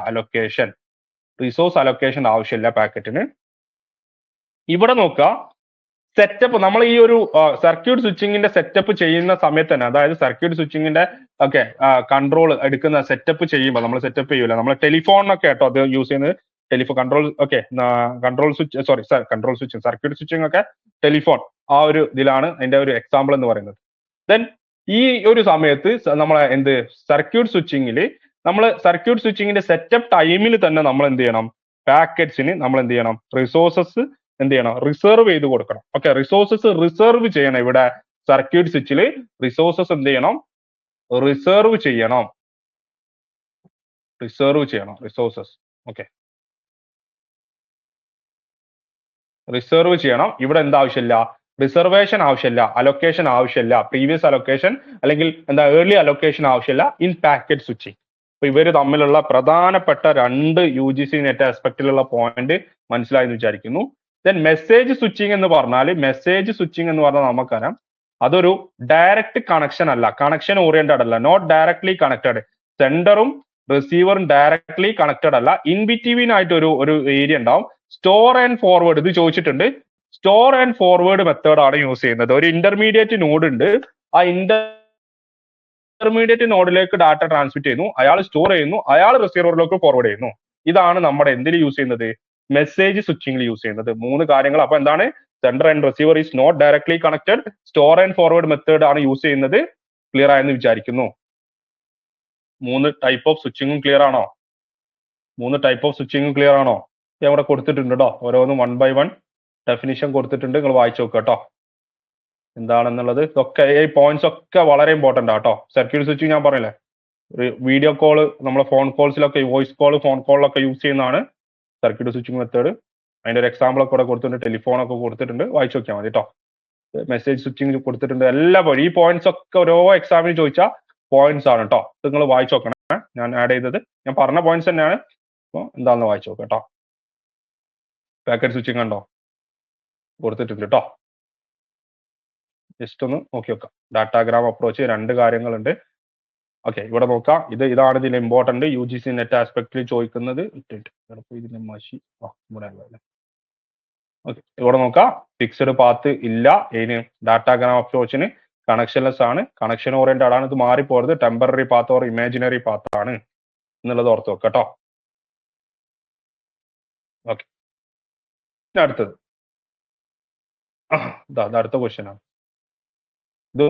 റിസോഴ്സ് അലൊക്കേഷൻ ആവശ്യമില്ല പാക്കറ്റിന്. ഇവിടെ നോക്കുക, സെറ്റപ്പ് നമ്മൾ ഈ ഒരു സർക്യൂട്ട് സ്വിച്ചിങ്ങിന്റെ സെറ്റപ്പ് ചെയ്യുന്ന സമയത്ത് തന്നെ, അതായത് സർക്യൂട്ട് സ്വിച്ചിങ്ങിന്റെ ഒക്കെ കൺട്രോൾ എടുക്കുന്ന സെറ്റപ്പ് ചെയ്യുമ്പോൾ, നമ്മൾ സെറ്റപ്പ് ചെയ്യൂല, നമ്മൾ ടെലിഫോണിനൊക്കെ കേട്ടോ അത് യൂസ് ചെയ്യുന്നത്, കൺട്രോൾ സ്വിച്ച് സർക്യൂട്ട് സ്വിച്ചിങ് ഒക്കെ ടെലിഫോൺ, ആ ഒരു ഇതിലാണ് അതിന്റെ ഒരു എക്സാമ്പിൾ എന്ന് പറയുന്നത്. ദെൻ ഈ ഒരു സമയത്ത് നമ്മളെ സർക്യൂട്ട് സ്വിച്ചിങ്ങിന്റെ സെറ്റപ്പ് ടൈമിൽ തന്നെ നമ്മൾ എന്ത് ചെയ്യണം, പാക്കറ്റ്സിന് നമ്മൾ എന്ത് ചെയ്യണം, റിസോഴ്സസ് റിസർവ് ചെയ്ത് കൊടുക്കണം. ഓക്കെ, റിസോഴ്സസ് റിസർവ് ചെയ്യണം. ഇവിടെ സർക്യൂട്ട് സ്വിച്ചിൽ റിസോഴ്സസ് എന്ത് ചെയ്യണം, റിസർവ് ചെയ്യണം റിസോഴ്സസ്. ഓക്കെ, റിസർവ് ചെയ്യണം. ഇവിടെ എന്താ ആവശ്യമില്ല, റിസർവേഷൻ ആവശ്യമില്ല, അലൊക്കേഷൻ ആവശ്യമില്ല, പ്രീവിയസ് അലൊക്കേഷൻ അല്ലെങ്കിൽ ഏർലി അലൊക്കേഷൻ ആവശ്യമില്ല ഇൻ പാക്കറ്റ് സ്വിച്ചിങ്. അപ്പൊ ഇവര് തമ്മിലുള്ള പ്രധാനപ്പെട്ട 2 UGC നെറ്റ് ആസ്പെക്റ്റിലുള്ള പോയിന്റ് മനസ്സിലായി എന്ന് വിചാരിക്കുന്നു. ദെൻ മെസ്സേജ് സ്വിച്ചിങ് എന്ന് പറഞ്ഞാൽ, നമുക്കറിയാം അതൊരു ഡയറക്റ്റ് കണക്ഷൻ അല്ല, കണക്ഷൻ ഓറിയന്റഡ് അല്ല, നോട്ട് ഡയറക്ട്ലി കണക്റ്റഡ്. സെൻഡറും റിസീവറും ഡയറക്ട്ലി കണക്റ്റഡ് അല്ല, ഇൻ ബിറ്റ്വീൻ ആയിട്ട് ഒരു ഏരിയ ഉണ്ടാവും. സ്റ്റോർ ആൻഡ് ഫോർവേഡ്, ഇത് ചോദിച്ചിട്ടുണ്ട്. സ്റ്റോർ ആൻഡ് ഫോർവേഡ് മെത്തേഡാണ് യൂസ് ചെയ്യുന്നത്. ഒരു ഇന്റർമീഡിയറ്റ് നോഡ് ഉണ്ട്, ആ ഇന്റർമീഡിയറ്റ് നോഡിലേക്ക് ഡാറ്റ ട്രാൻസ്മിറ്റ് ചെയ്യുന്നു, അയാൾ സ്റ്റോർ ചെയ്യുന്നു, അയാൾ റിസീവറിലേക്ക് ഫോർവേഡ് ചെയ്യുന്നു. ഇതാണ് നമ്മുടെ എന്തിൽ യൂസ് ചെയ്യുന്നത്, മെസ്സേജ് സ്വിച്ചിങ്ങിൽ യൂസ് ചെയ്യുന്നത്. 3 കാര്യങ്ങൾ. അപ്പൊ എന്താണ്, sender and receiver is not directly connected, store and forward method ആണ് യൂസ് ചെയ്യുന്നത്. ക്ലിയർ ആയെന്ന് വിചാരിക്കുന്നു. 3 ടൈപ്പ് ഓഫ് സ്വിച്ചിങ്ങും ക്ലിയർ ആണോ? ഞാൻ ഇവിടെ കൊടുത്തിട്ടുണ്ട് കേട്ടോ, ഓരോന്നും 1 by 1 ഡെഫിനിഷൻ കൊടുത്തിട്ടുണ്ട്, നിങ്ങൾ വായിച്ചു നോക്കുക കേട്ടോ എന്താണെന്നുള്ളത്. ഇതൊക്കെ ഈ പോയിന്റ്സ് ഒക്കെ വളരെ ഇമ്പോർട്ടന്റ് ആട്ടോ. സർക്യൂട്ട് സ്വിച്ചിങ് ഞാൻ പറഞ്ഞില്ലേ, വീഡിയോ കോള്, നമ്മളെ ഫോൺ കോൾസിലൊക്കെ, വോയിസ് കോൾ, ഫോൺ കോളിലൊക്കെ യൂസ് ചെയ്യുന്നതാണ് സർക്യൂട്ട് സ്വിച്ചിങ് മെത്തേഡ്. അതിന്റെ ഒരു എക്സാമ്പിൾ ഒക്കെ ഇവിടെ കൊടുത്തിട്ടുണ്ട്, ടെലിഫോണൊക്കെ കൊടുത്തിട്ടുണ്ട്, വായിച്ചു നോക്കിയാൽ മതി കേട്ടോ. മെസ്സേജ് സ്വിച്ചിങ് കൊടുത്തിട്ടുണ്ട്, എല്ലാ ഈ പോയിന്റ്സ് ഒക്കെ ഓരോ എക്സാമിന് ചോദിച്ച പോയിന്റ്സ് ആണ് കേട്ടോ. നിങ്ങൾ വായിച്ചു നോക്കണം. ഞാൻ ആഡ് ചെയ്തത് ഞാൻ പറഞ്ഞ പോയിന്റ്സ് തന്നെയാണ്. അപ്പോൾ എന്താണെന്ന് വായിച്ചു നോക്കാം കേട്ടോ. പാക്കറ്റ് സ്വിച്ചിങ് കണ്ടോ കൊടുത്തിട്ടുണ്ട് കേട്ടോ. ജസ്റ്റ് ഒന്ന് നോക്കി നോക്കാം. ഡാറ്റാഗ്രാം അപ്രോച്ച് 2 കാര്യങ്ങളുണ്ട്. ഓക്കെ, ഇവിടെ നോക്കാം. ഇതാണ് ഇതിൽ ഇമ്പോർട്ടന്റ് UGC നെറ്റ് ആസ്പെക്റ്റിൽ ചോദിക്കുന്നത്. ഇതിന്റെ മഷി ഓക്കെ, ഇവിടെ നോക്കാം. ഫിക്സഡ് പാത്ത് ഇല്ല. ഇതിന് ഡാറ്റാഗ്രാം അപ്രോച്ചിന് കണക്ഷൻലെസ് ആണ്, കണക്ഷൻ ഓറിയന്റഡ് ആണ്. ഇത് മാറിപ്പോയത് temporary path or imaginary path ആണ് എന്നുള്ളത് ഓർത്ത് വെക്കാം കേട്ടോ. ഓക്കെ, അടുത്തത് അടുത്ത ക്വസ്റ്റ്യൻ ആണ് ഇത്.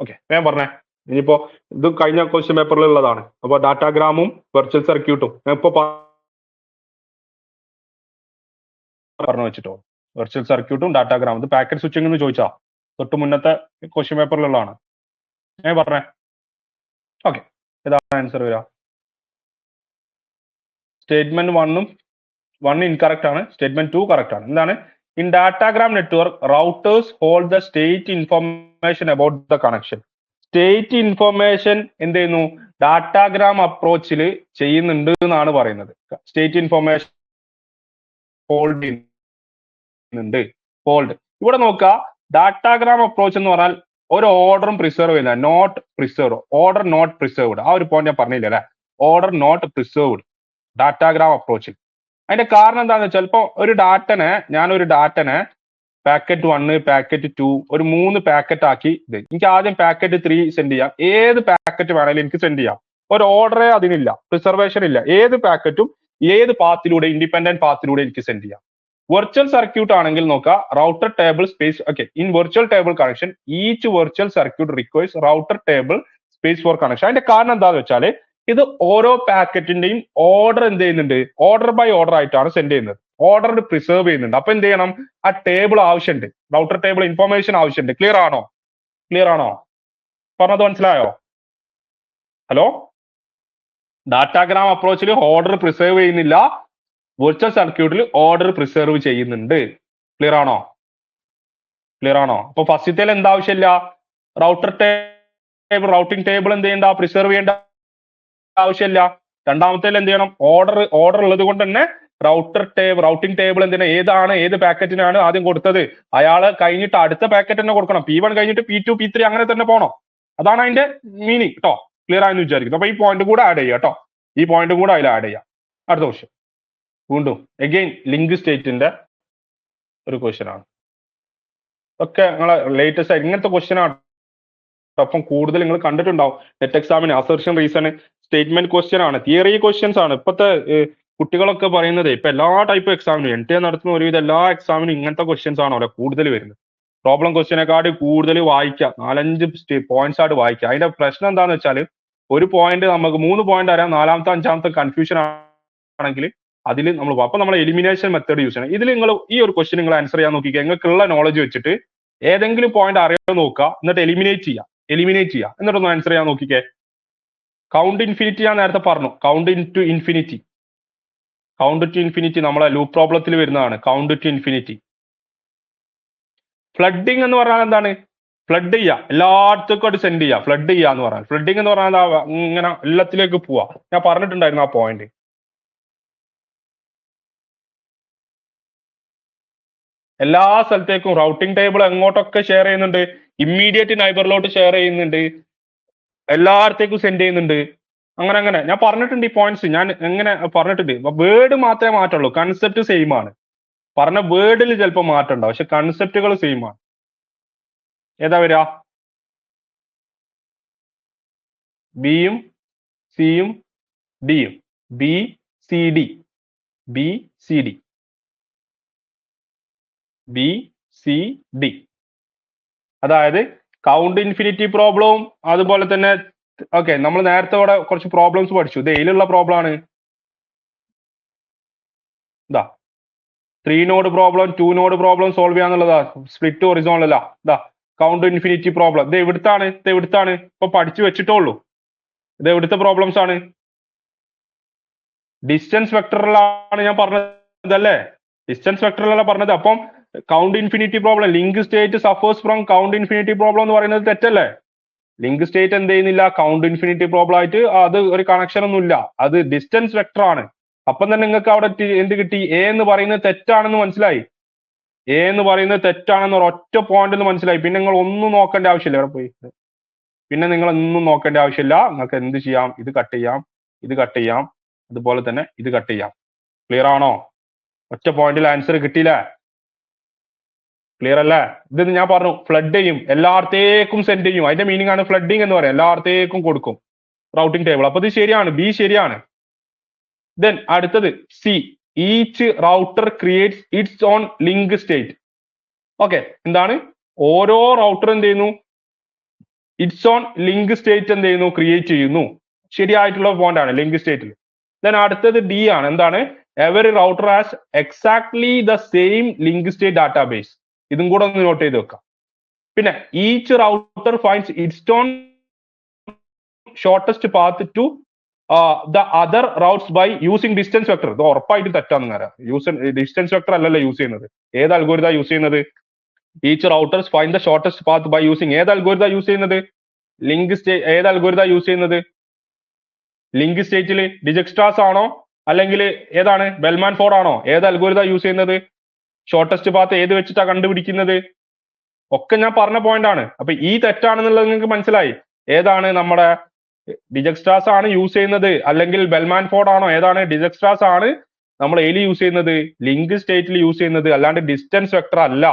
ഓക്കെ, ഞാൻ പറഞ്ഞേ. ഇനിയിപ്പോ ഇത് കഴിഞ്ഞ ക്വസ്റ്റ്യൻ പേപ്പറിൽ ഉള്ളതാണ്. അപ്പൊ ഡാറ്റാഗ്രാമും വെർച്വൽ സർക്യൂട്ടും ഞാൻ ഇപ്പൊ പറഞ്ഞു വെച്ചിട്ടോ. വെർച്വൽ സർക്യൂട്ടും ഡാറ്റാഗ്രാമും. ഇത് പാക്കറ്റ് സ്വിച്ചിങ് എന്ന് ചോദിച്ചാ തൊട്ട് മുന്നത്തെ ക്വസ്റ്റ്യൻ പേപ്പറിലുള്ളതാണ്. ഞാൻ പറഞ്ഞേ. ഓക്കെ, ഇതാണ് ആൻസർ വരിക. സ്റ്റേറ്റ്മെന്റ് 1 ഇൻകറക്റ്റ് ആണ്, സ്റ്റേറ്റ്മെന്റ് 2 കറക്റ്റ് ആണ്. എന്താണ്? In datagram network routers hold the state information about the connection. State information എന്ത് ചെയ്യുന്നു? ഡാറ്റാഗ്രാം അപ്രോച്ചിൽ ചെയ്യുന്നുണ്ട് എന്നാണ് പറയുന്നത്. സ്റ്റേറ്റ് ഇൻഫർമേഷൻ ഹോൾഡ് ചെയ്യുന്നുണ്ട്. ഹോൾഡ് ഇവിടെ നോക്കുക. ഡാറ്റാഗ്രാം അപ്രോച്ച് എന്ന് പറഞ്ഞാൽ ഒരു ഓർഡറും പ്രിസർവ് ചെയ്യുന്ന, not preserve, order not preserved. ആ ഒരു പോയിന്റ് ഞാൻ പറഞ്ഞില്ല അല്ലെ? ഓർഡർ നോട്ട് പ്രിസർവ്ഡ് ഡാറ്റാഗ്രാം അപ്രോച്ചിൽ. അതിന്റെ കാരണം എന്താണെന്ന് വെച്ചാൽ ചിലപ്പോൾ ഞാനൊരു ഡാറ്റനെ പാക്കറ്റ് 1, പാക്കറ്റ് 2 ഒരു 3 പാക്കറ്റ് ആക്കി. എനിക്ക് ആദ്യം പാക്കറ്റ് 3 സെൻഡ് ചെയ്യാം. ഏത് പാക്കറ്റ് വേണമെങ്കിലും എനിക്ക് സെൻഡ് ചെയ്യാം. ഒരു ഓർഡറേ അതിനില്ല, പ്രിസർവേഷൻ ഇല്ല. ഏത് പാക്കറ്റും ഏത് പാത്തിലൂടെ, ഇൻഡിപെൻഡന്റ് പാത്തിലൂടെ എനിക്ക് സെൻഡ് ചെയ്യാം. വെർച്വൽ സർക്യൂട്ട് ആണെങ്കിൽ നോക്കുക, router table space. Okay, in virtual table connection each virtual circuit requires router table space four connection. അതിന്റെ കാരണം എന്താണെന്ന് വെച്ചാൽ ഇത് ഓരോ പാക്കറ്റിന്റെയും ഓർഡർ എന്ത് ചെയ്യുന്നുണ്ട്? ഓർഡർ ബൈ ഓർഡർ ആയിട്ടാണ് സെൻഡ് ചെയ്യുന്നത്. ഓർഡർ പ്രിസർവ് ചെയ്യുന്നുണ്ട്. അപ്പൊ എന്ത് ചെയ്യണം? ആ ടേബിൾ ആവശ്യമുണ്ട്, റൗട്ടർ ടേബിൾ ഇൻഫർമേഷൻ ആവശ്യമുണ്ട്. ക്ലിയർ ആണോ? പറഞ്ഞത് മനസ്സിലായോ? ഹലോ, ഡാറ്റാഗ്രാം അപ്രോച്ചിൽ ഓർഡർ പ്രിസർവ് ചെയ്യുന്നില്ല, വെർച്വൽ സർക്യൂട്ടിൽ ഓർഡർ പ്രിസർവ് ചെയ്യുന്നുണ്ട്. ക്ലിയർ ആണോ? അപ്പൊ ഫസ്റ്റത്തേൽ എന്താവശ്യമില്ല? റൗട്ടർ ടേബിൾ, റൗട്ടിംഗ് ടേബിൾ എന്ത് ചെയ്യണ്ട? പ്രിസർവ് ചെയ്യേണ്ട ആവശ്യമില്ല. രണ്ടാമത്തേൽ എന്ത് ചെയ്യണം? ഓർഡർ ഉള്ളത് കൊണ്ട് തന്നെ റൗട്ടിംഗ് ടേബിൾ എന്തിനാ? ഏത് പാക്കറ്റിനാണ് ആദ്യം കൊടുത്തത് അയാള് കഴിഞ്ഞിട്ട് അടുത്ത പാക്കറ്റ് തന്നെ കൊടുക്കണം. P1 കഴിഞ്ഞിട്ട് P2, P3 അങ്ങനെ തന്നെ പോകണം. അതാണ് അതിന്റെ മീനിങ് കേട്ടോ. ക്ലിയർ ആയെന്ന് വിചാരിക്കുന്നു. അപ്പൊ ഈ പോയിന്റ് കൂടെ ആഡ് ചെയ്യാം കേട്ടോ. ഈ പോയിന്റ് കൂടെ അതിൽ ആഡ് ചെയ്യാം. അടുത്ത ക്വസ്റ്റ്യൻ വീണ്ടും അഗെയിൻ ലിങ്ക് സ്റ്റേറ്റിന്റെ ഒരു ക്വസ്റ്റ്യൻ ആണ്. ഒക്കെ നിങ്ങളെ ലേറ്റസ്റ്റ് ഇങ്ങനത്തെ ക്വസ്റ്റ്യൻ ആണ്. അപ്പം കൂടുതൽ നിങ്ങൾ കണ്ടിട്ടുണ്ടാവും നെറ്റ് എക്സാമിന്. അസർഷൻ, റീസൺ, സ്റ്റേറ്റ്മെന്റ് ക്വസ്റ്റ്യൻ ആണ്, തിയറി ക്വസ്റ്റ്യൻസ് ആണ്. ഇപ്പോഴത്തെ കുട്ടികളൊക്കെ പറയുന്നത് ഇപ്പൊ എല്ലാ ടൈപ്പ് എക്സാമിനും NTA നടത്തുന്ന ഒരുവിധം എല്ലാ എക്സാമിനും ഇങ്ങനത്തെ ക്വസ്റ്റ്യൻസ് ആണോ കൂടുതൽ വരുന്നത്. പ്രോബ്ലം ക്വസ്റ്റ്യനെക്കാട്ടി കൂടുതൽ വായിക്കുക, 4-5 പോയിന്റ്സ് ആയിട്ട് വായിക്കുക. അതിന്റെ പ്രശ്നം എന്താണെന്ന് വെച്ചാൽ ഒരു പോയിന്റ് നമുക്ക് 3 പോയിന്റ് അറിയാം, 4ാമത്തെ 5ാമത്തെ കൺഫ്യൂഷൻ ആണെങ്കിൽ അതിൽ നമ്മൾ എലിമിനേഷൻ മെത്തേഡ് യൂസ് ചെയ്യണം. ഇതിൽ നിങ്ങൾ ഈ ഒരു ക്വസ്റ്റ്യൻ നിങ്ങൾ ആൻസർ ചെയ്യാൻ നോക്കിക്കുക. നിങ്ങൾക്കുള്ള നോളജ് വെച്ചിട്ട് ഏതെങ്കിലും പോയിന്റ് അറിയാൻ നോക്കുക, എന്നിട്ട് എലിമിനേറ്റ് ചെയ്യുക, എന്നിട്ടൊന്ന് ആൻസർ ചെയ്യാൻ നോക്കിക്കേ. കൗണ്ട് ഇൻഫിനിറ്റി ഞാൻ നേരത്തെ പറഞ്ഞു. കൗണ്ട് ടു ഇൻഫിനിറ്റി നമ്മളെ ലൂപ്പ് പ്രോബ്ലത്തിൽ വരുന്നതാണ്. Count to infinity. ഫ്ലഡിങ് എന്ന് പറഞ്ഞാൽ എന്താണ്? ഫ്ലഡ് ചെയ്യുക, എല്ലായിടത്തേക്കും അത് സെൻഡ് ചെയ്യുക. ഫ്ലഡ് ചെയ്യുക എന്ന് പറഞ്ഞാൽ, ഫ്ലഡിങ് എന്ന് പറഞ്ഞാൽ ഇങ്ങനെ എല്ലാത്തിലേക്ക് പോവാ. ഞാൻ പറഞ്ഞിട്ടുണ്ടായിരുന്നു ആ പോയിന്റ്. എല്ലാ സ്ഥലത്തേക്കും റൗട്ടിംഗ് ടേബിൾ എങ്ങോട്ടൊക്കെ ഷെയർ ചെയ്യുന്നുണ്ട്? ഇമ്മീഡിയറ്റ് നൈബറിലോട്ട് ഷെയർ ചെയ്യുന്നുണ്ട്, എല്ലായിടത്തേക്കും സെൻഡ് ചെയ്യുന്നുണ്ട്. അങ്ങനെ ഞാൻ പറഞ്ഞിട്ടുണ്ട് ഈ പോയിന്റ്സ്. ഞാൻ എങ്ങനെ പറഞ്ഞിട്ടുണ്ട്. വേർഡ് മാത്രമേ മാറ്റുള്ളൂ, കൺസെപ്റ്റ് സെയിം ആണ്. പറഞ്ഞ വേർഡിൽ ചിലപ്പോൾ മാറ്റം ഉണ്ടാവും, പക്ഷെ കൺസെപ്റ്റുകൾ സെയിം ആണ്. ഏതാ വരിക? ബിയും സിയും ഡിയും. BCD. അതായത് കൗണ്ട് ഇൻഫിനിറ്റി പ്രോബ്ലവും അതുപോലെ തന്നെ ഓക്കെ നമ്മൾ നേരത്തെ ഇവിടെ കുറച്ച് പ്രോബ്ലംസ് പഠിച്ചു. ഇത് ഏതിലുള്ള പ്രോബ്ലം ആണ്? ഇതാ 3 node problem, 2 node problem solve ചെയ്യാന്നുള്ളതാ. സ്പ്ലിറ്റ് ഹൊറിസോണ്ടൽ അല്ല. ഇതാ കൗണ്ട് ഇൻഫിനിറ്റി പ്രോബ്ലം. ഇത് എവിടുത്താണ്? ഇപ്പൊ പഠിച്ചു വെച്ചിട്ടുള്ളൂ. ഇത് എവിടുത്തെ പ്രോബ്ലംസ് ആണ്? ഡിസ്റ്റൻസ് വെക്ടറിലാണ് ഞാൻ പറഞ്ഞത് അല്ലേ? ഡിസ്റ്റൻസ് വെക്ടറിലല്ല പറഞ്ഞത്. അപ്പം count infinity problem, link state സഫേഴ്സ് from count infinity problem എന്ന് പറയുന്നത് തെറ്റല്ലേ? ലിങ്ക് സ്റ്റേറ്റ് എന്ത് ചെയ്യുന്നില്ല? കൗണ്ട് ഇൻഫിനിറ്റി പ്രോബ്ലം ആയിട്ട് അത് ഒരു കണക്ഷൻ ഒന്നുമില്ല. അത് ഡിസ്റ്റൻസ് വെക്ടർ ആണ്. അപ്പം തന്നെ നിങ്ങൾക്ക് അവിടെ എന്ത് കിട്ടി? എ എന്ന് പറയുന്നത് തെറ്റാണെന്ന് മനസ്സിലായി. എ എന്ന് പറയുന്നത് തെറ്റാണെന്ന് ഒരൊറ്റ പോയിന്റ് മനസ്സിലായി. പിന്നെ നിങ്ങൾ ഒന്നും നോക്കേണ്ട ആവശ്യമില്ല. അവിടെ പോയി പിന്നെ നിങ്ങൾ ഒന്നും നോക്കേണ്ട ആവശ്യമില്ല. നിങ്ങൾക്ക് എന്ത് ചെയ്യാം? ഇത് കട്ട് ചെയ്യാം, ഇത് കട്ട് ചെയ്യാം, അതുപോലെ തന്നെ ഇത് കട്ട് ചെയ്യാം. ക്ലിയർ ആണോ? ഒറ്റ പോയിന്റിൽ ആൻസർ കിട്ടിയില്ലേ? ക്ലിയർ അല്ലേ? ഇത് ഞാൻ പറഞ്ഞു ഫ്ലഡ് ചെയ്യും, എല്ലായിടത്തേക്കും സെൻഡ് ചെയ്യും. അതിന്റെ മീനിങ് ആണ് ഫ്ലഡിങ് എന്ന് പറയാം. എല്ലായിടത്തേക്കും കൊടുക്കും റൗട്ടിംഗ് ടേബിൾ. അപ്പൊ ഇത് ശരിയാണ്, ബി ശരിയാണ്. ദെൻ അടുത്തത് C, each router creates it's on link state. Okay, എന്താണ്? ഓരോ റൗട്ടർ എന്ത് ചെയ്യുന്നു? ഇറ്റ്സ് ഓൺ ലിങ്ക് സ്റ്റേറ്റ് എന്ത് ചെയ്യുന്നു? ക്രിയേറ്റ് ചെയ്യുന്നു. ശരിയായിട്ടുള്ള പോയിന്റ് ആണ് ലിങ്ക് സ്റ്റേറ്റിൽ. ദെൻ അടുത്തത് ഡി ആണ്. എന്താണ്? Every router has exactly the same link state database. ഇതും കൂടെ ഒന്ന് നോട്ട് ചെയ്ത് വെക്കാം. പിന്നെ each router finds its own shortest path to the other routes by using distance vector. ഇത് ഉറപ്പായിട്ട് തെറ്റാന്ന് പറയാം. ഡിസ്റ്റൻസ് വെക്ടർ അല്ലല്ലോ യൂസ് ചെയ്യുന്നത്. ഏത് അൽഗോരിതം യൂസ് ചെയ്യുന്നത്? Each routers find the shortest path by using. ഏത് അൽഗോരിതം യൂസ് ചെയ്യുന്നത്? Link state. ഏത് അൽഗോരിതം യൂസ് ചെയ്യുന്നത്? ലിങ്ക് സ്റ്റേറ്റിൽ ഡിജക്സ്ട്രാസ് ആണോ അല്ലെങ്കിൽ ഏതാണ്? ബെൽമാൻ ഫോർഡ് ആണോ? ഏത് അൽഗോരിതം യൂസ് ചെയ്യുന്നത്? ഷോർട്ടസ്റ്റ് പാത്ത് ഏത് വെച്ചിട്ടാ കണ്ടുപിടിക്കുന്നത്? ഒക്കെ ഞാൻ പറഞ്ഞ പോയിന്റ് ആണ്. അപ്പൊ ഈ തെറ്റാണെന്നുള്ളത് നിങ്ങൾക്ക് മനസ്സിലായി. ഏതാണ്? നമ്മുടെ ഡിജക്സ്ട്രാസ് ആണ് യൂസ് ചെയ്യുന്നത് അല്ലെങ്കിൽ ബെൽമാൻ ഫോർഡ് ആണോ? ഏതാണ്? ഡിജക്സ്ട്രാസ് ആണ് നമ്മൾ ഏതിൽ യൂസ് ചെയ്യുന്നത്? ലിങ്ക് സ്റ്റേറ്റിൽ യൂസ് ചെയ്യുന്നത്, അല്ലാണ്ട് ഡിസ്റ്റൻസ് വെക്ടർ അല്ല.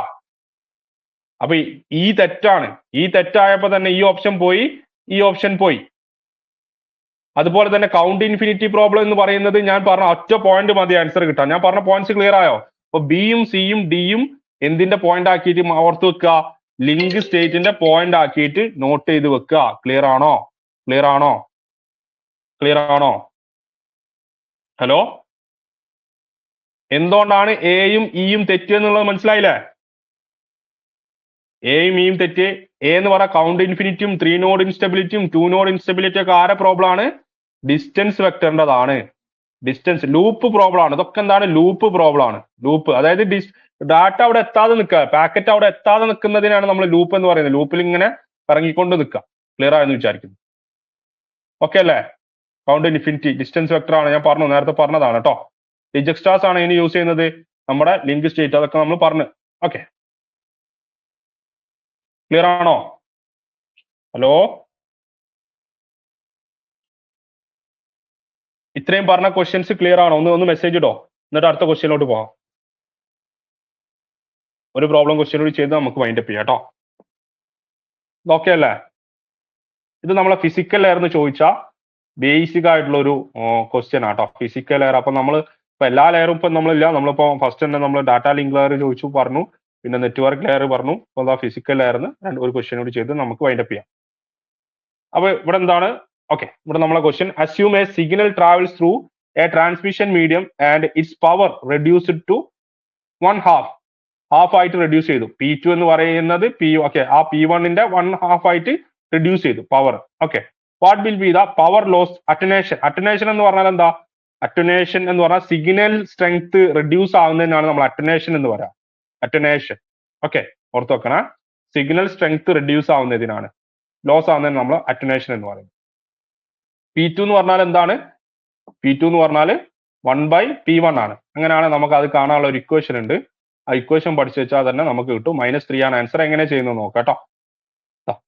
അപ്പൊ ഈ തെറ്റാണ്. ഈ തെറ്റായപ്പോ തന്നെ ഈ ഓപ്ഷൻ പോയി, ഈ ഓപ്ഷൻ പോയി. അതുപോലെ തന്നെ കൗണ്ട് ഇൻഫിനിറ്റി പ്രോബ്ലം എന്ന് പറയുന്നത് ഞാൻ പറഞ്ഞ ഒറ്റ പോയിന്റ് മതി ആൻസർ കിട്ടാൻ. ഞാൻ പറഞ്ഞ പോയിന്റ്സ് ക്ലിയർ ആയോ? അപ്പൊ ബിയും സിയും ഡിയും എന്തിന്റെ പോയിന്റ് ആക്കിയിട്ട് ഓർത്ത് വെക്കുക? ലിങ്ക് സ്റ്റേറ്റിന്റെ പോയിന്റ് ആക്കിയിട്ട് നോട്ട് ചെയ്ത് വെക്കുക. ക്ലിയർ ആണോ? ക്ലിയർ ആണോ? ക്ലിയർ ആണോ? ഹലോ, എന്തുകൊണ്ടാണ് എയും ഇയും തെറ്റ് എന്നുള്ളത് മനസ്സിലായില്ലേ? എയും ഇയും തെറ്റ്. എ എന്ന് പറയാം കൗണ്ട് ഇൻഫിനിറ്റിയും 3 നോഡ് ഇൻസ്റ്റബിലിറ്റിയും 2 നോഡ് ഇൻസ്റ്റബിലിറ്റി ഒക്കെ ആരെ പ്രോബ്ലം ആണ്? ഡിസ്റ്റൻസ് വെക്ടറിൻ്റെതാണ്. ഡിസ്റ്റൻസ് ലൂപ്പ് പ്രോബ്ലം ആണ്. ഇതൊക്കെ എന്താണ്? ലൂപ്പ് പ്രോബ്ലം ആണ്. ലൂപ്പ് അതായത് ഡാറ്റ അവിടെ എത്താതെ നിൽക്കുക, പാക്കറ്റ് അവിടെ എത്താതെ നിൽക്കുന്നതിനാണ് നമ്മൾ ലൂപ്പ് എന്ന് പറയുന്നത്. ലൂപ്പിൽ ഇങ്ങനെ ഇറങ്ങിക്കൊണ്ട് നിൽക്കുക. ക്ലിയർ ആയെന്ന് വിചാരിക്കുന്നു. ഓക്കെ അല്ലേ? കൗണ്ട് ഇൻഫിനിറ്റി ഡിസ്റ്റൻസ് വെക്ടർ ആണ്. ഞാൻ പറഞ്ഞു, നേരത്തെ പറഞ്ഞതാണ് കേട്ടോ. ഡിജക്സ്ട്രാസ് ആണ് ഇനി യൂസ് ചെയ്യുന്നത്, നമ്മുടെ ലിങ്ക് സ്റ്റേറ്റ്. അതൊക്കെ നമ്മൾ പറഞ്ഞു. ഓക്കെ, ക്ലിയർ ആണോ? ഹലോ, ഇത്രയും പറഞ്ഞ ക്വസ്റ്റ്യൻസ് ക്ലിയർ ആണോ? ഒന്ന് മെസ്സേജ് ഇടോ, എന്നിട്ട് അടുത്ത ക്വസ്റ്റ്യനിലോട്ട് പോകാം. ഒരു പ്രോബ്ലം ക്വസ്റ്റ്യൻ കൂടി ചെയ്ത് നമുക്ക് വൈൻഡ് അപ്പ് ചെയ്യാം കേട്ടോ. ഓക്കെ അല്ലേ? ഇത് നമ്മളെ ഫിസിക്കൽ ലെയർ എന്ന് ചോദിച്ചാൽ ബേസിക് ആയിട്ടുള്ള ഒരു ക്വസ്റ്റ്യൻ ആട്ടോ. Physical layer. അപ്പൊ നമ്മൾ ഇപ്പൊ എല്ലാ ലെയറും ഇപ്പൊ നമ്മളില്ല. നമ്മളിപ്പോ ഫസ്റ്റ് തന്നെ നമ്മൾ ഡാറ്റ ലിങ്ക് ലെയർ ചോദിച്ചു പറഞ്ഞു, പിന്നെ നെറ്റ്വർക്ക് ലെയർ പറഞ്ഞു. അപ്പൊ ഫിസിക്കൽ ലെയറിന് ഒരു ക്വസ്റ്റ്യൻ കൂടി ചെയ്ത് നമുക്ക് വൈൻഡ് അപ്പ് ചെയ്യാം. അപ്പൊ ഇവിടെ എന്താണ്? ഓക്കെ, ഇവിടെ നമ്മളെ question, assume a signal travels through a transmission medium and its power reduced to 1/2. Half ആയിട്ട് റെഡ്യൂസ് ചെയ്തു. P2 എന്ന് പറയുന്നത് ഓക്കെ, ആ P1ന്റെ 1/2 ആയിട്ട് റെഡ്യൂസ് ചെയ്തു power. Okay, what will be the power loss attenuation? Attenuation എന്ന് പറഞ്ഞാൽ എന്താ? അറ്റനേഷൻ എന്ന് പറഞ്ഞാൽ സിഗ്നൽ സ്ട്രെങ്ത് റെഡ്യൂസ് ആവുന്നതിനാണ് നമ്മൾ അറ്റനേഷൻ എന്ന് പറയാം. അറ്റനേഷൻ. ഓക്കെ, ഓർത്ത് വെക്കണം. സിഗ്നൽ സ്ട്രെങ്ത് റെഡ്യൂസ് ആവുന്നതിനാണ്, ലോസ് ആവുന്നതിന് നമ്മൾ അറ്റനേഷൻ എന്ന് പറയുന്നത്. P2 എന്ന് പറഞ്ഞാൽ എന്താണ്? P2 എന്ന് പറഞ്ഞാൽ 1/P1 ആണ്. അങ്ങനെയാണ് നമുക്ക് അത് കാണാനുള്ള ഒരു ഇക്വേഷൻ ഉണ്ട്. ആ ഇക്വേഷൻ പഠിച്ചു വെച്ചാൽ തന്നെ നമുക്ക് കിട്ടും. -3 ആണ് ആൻസർ. എങ്ങനെ ചെയ്യുന്നത് നോക്കാം കേട്ടോ.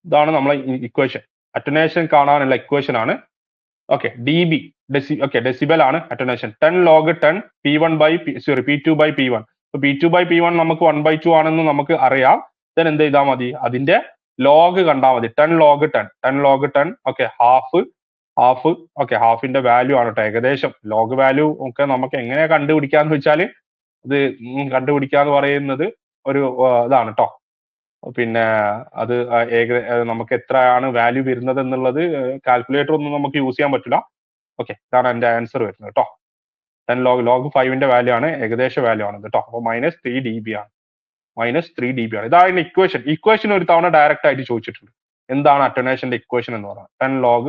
ഇതാണ് നമ്മളെ ഇക്വേഷൻ. അറ്റനേഷൻ കാണാനുള്ള ഇക്വേഷൻ ആണ്. ഓക്കെ, dB ഡെസിബൽ ആണ് അറ്റനേഷൻ. 10 log 10 P2/P1. P2/P1 നമുക്ക് 1/2 ആണെന്ന് നമുക്ക് അറിയാം. then എന്ത് ചെയ്താൽ മതി? അതിന്റെ ലോഗ് കണ്ടാൽ മതി. 10 log 10. Okay, half. ഓക്കെ, ഹാഫിന്റെ വാല്യൂ ആണ് കേട്ടോ. ഏകദേശം ലോഗ് വാല്യൂ ഒക്കെ നമുക്ക് എങ്ങനെ കണ്ടുപിടിക്കാന്ന് വെച്ചാൽ ഇത് കണ്ടുപിടിക്കാന്ന് പറയുന്നത് ഒരു ഇതാണ് കേട്ടോ. പിന്നെ അത് നമുക്ക് എത്രയാണ് വാല്യൂ വരുന്നത് എന്നുള്ളത് കാൽക്കുലേറ്റർ ഒന്നും നമുക്ക് യൂസ് ചെയ്യാൻ പറ്റില്ല. ഓക്കെ, ഇതാണ് എന്റെ ആൻസർ വരുന്നത് കേട്ടോ. 10 log 5ന്റെ വാല്യൂ ആണ്, ഏകദേശ വാല്യൂ ആണ് കേട്ടോ. അപ്പൊ -3 dB ആണ്. -3 dB ആണ്. ഇതാണ് ഇക്വേഷൻ. ഇക്വേഷൻ ഒരു തവണ ഡയറക്റ്റ് ആയിട്ട് ചോദിച്ചിട്ടുണ്ട്. എന്താണ് അറ്റനേഷന്റെ ഇക്വേഷൻ എന്ന് പറഞ്ഞാൽ 10 log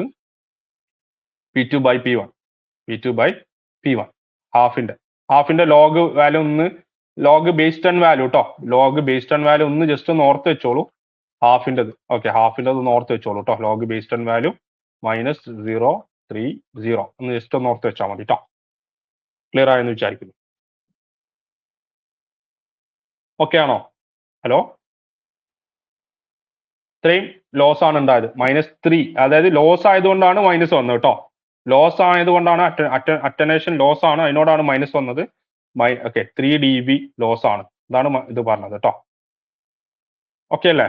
P2/P1. P1 ഹാഫിന്റെ ലോഗ് വാല്യൂ ഒന്ന് ലോഗ് ബേസ്ഡ് ഓൺ വാല്യൂ കേട്ടോ ലോഗ് ബേസ്ഡ് ഓൺ വാല്യൂ ഒന്ന് ജസ്റ്റ് ഒന്ന് ഓർത്ത് വെച്ചോളൂ ഹാഫിൻ്റെത് ഓക്കെ ഹാഫിൻ്റെത് ഒന്ന് ഓർത്ത് വെച്ചോളൂ കേട്ടോ ലോഗ് ബേസ്ഡ് ഓൺ വാല്യൂ -030 ഒന്ന് ജസ്റ്റ് ഒന്ന് ഓർത്ത് വെച്ചാൽ മതി കേട്ടോ ക്ലിയർ ആയെന്ന് വിചാരിക്കുന്നു ഓക്കെ ആണോ ഹലോ ഇത്രയും ലോസ് ആണ് ഉണ്ടായത് -3 അതായത് ലോസ് ആയതുകൊണ്ടാണ് മൈനസ് വന്നത് കേട്ടോ ലോസ് ആയതുകൊണ്ടാണ് അറ്റനേഷൻ ലോസ് ആണ് അതിനോടാണ് മൈനസ് വന്നത് ഓക്കെ 3 dB ലോസ് ആണ് ഇതാണ് ഇത് പറഞ്ഞത് കേട്ടോ ഓക്കെ അല്ലേ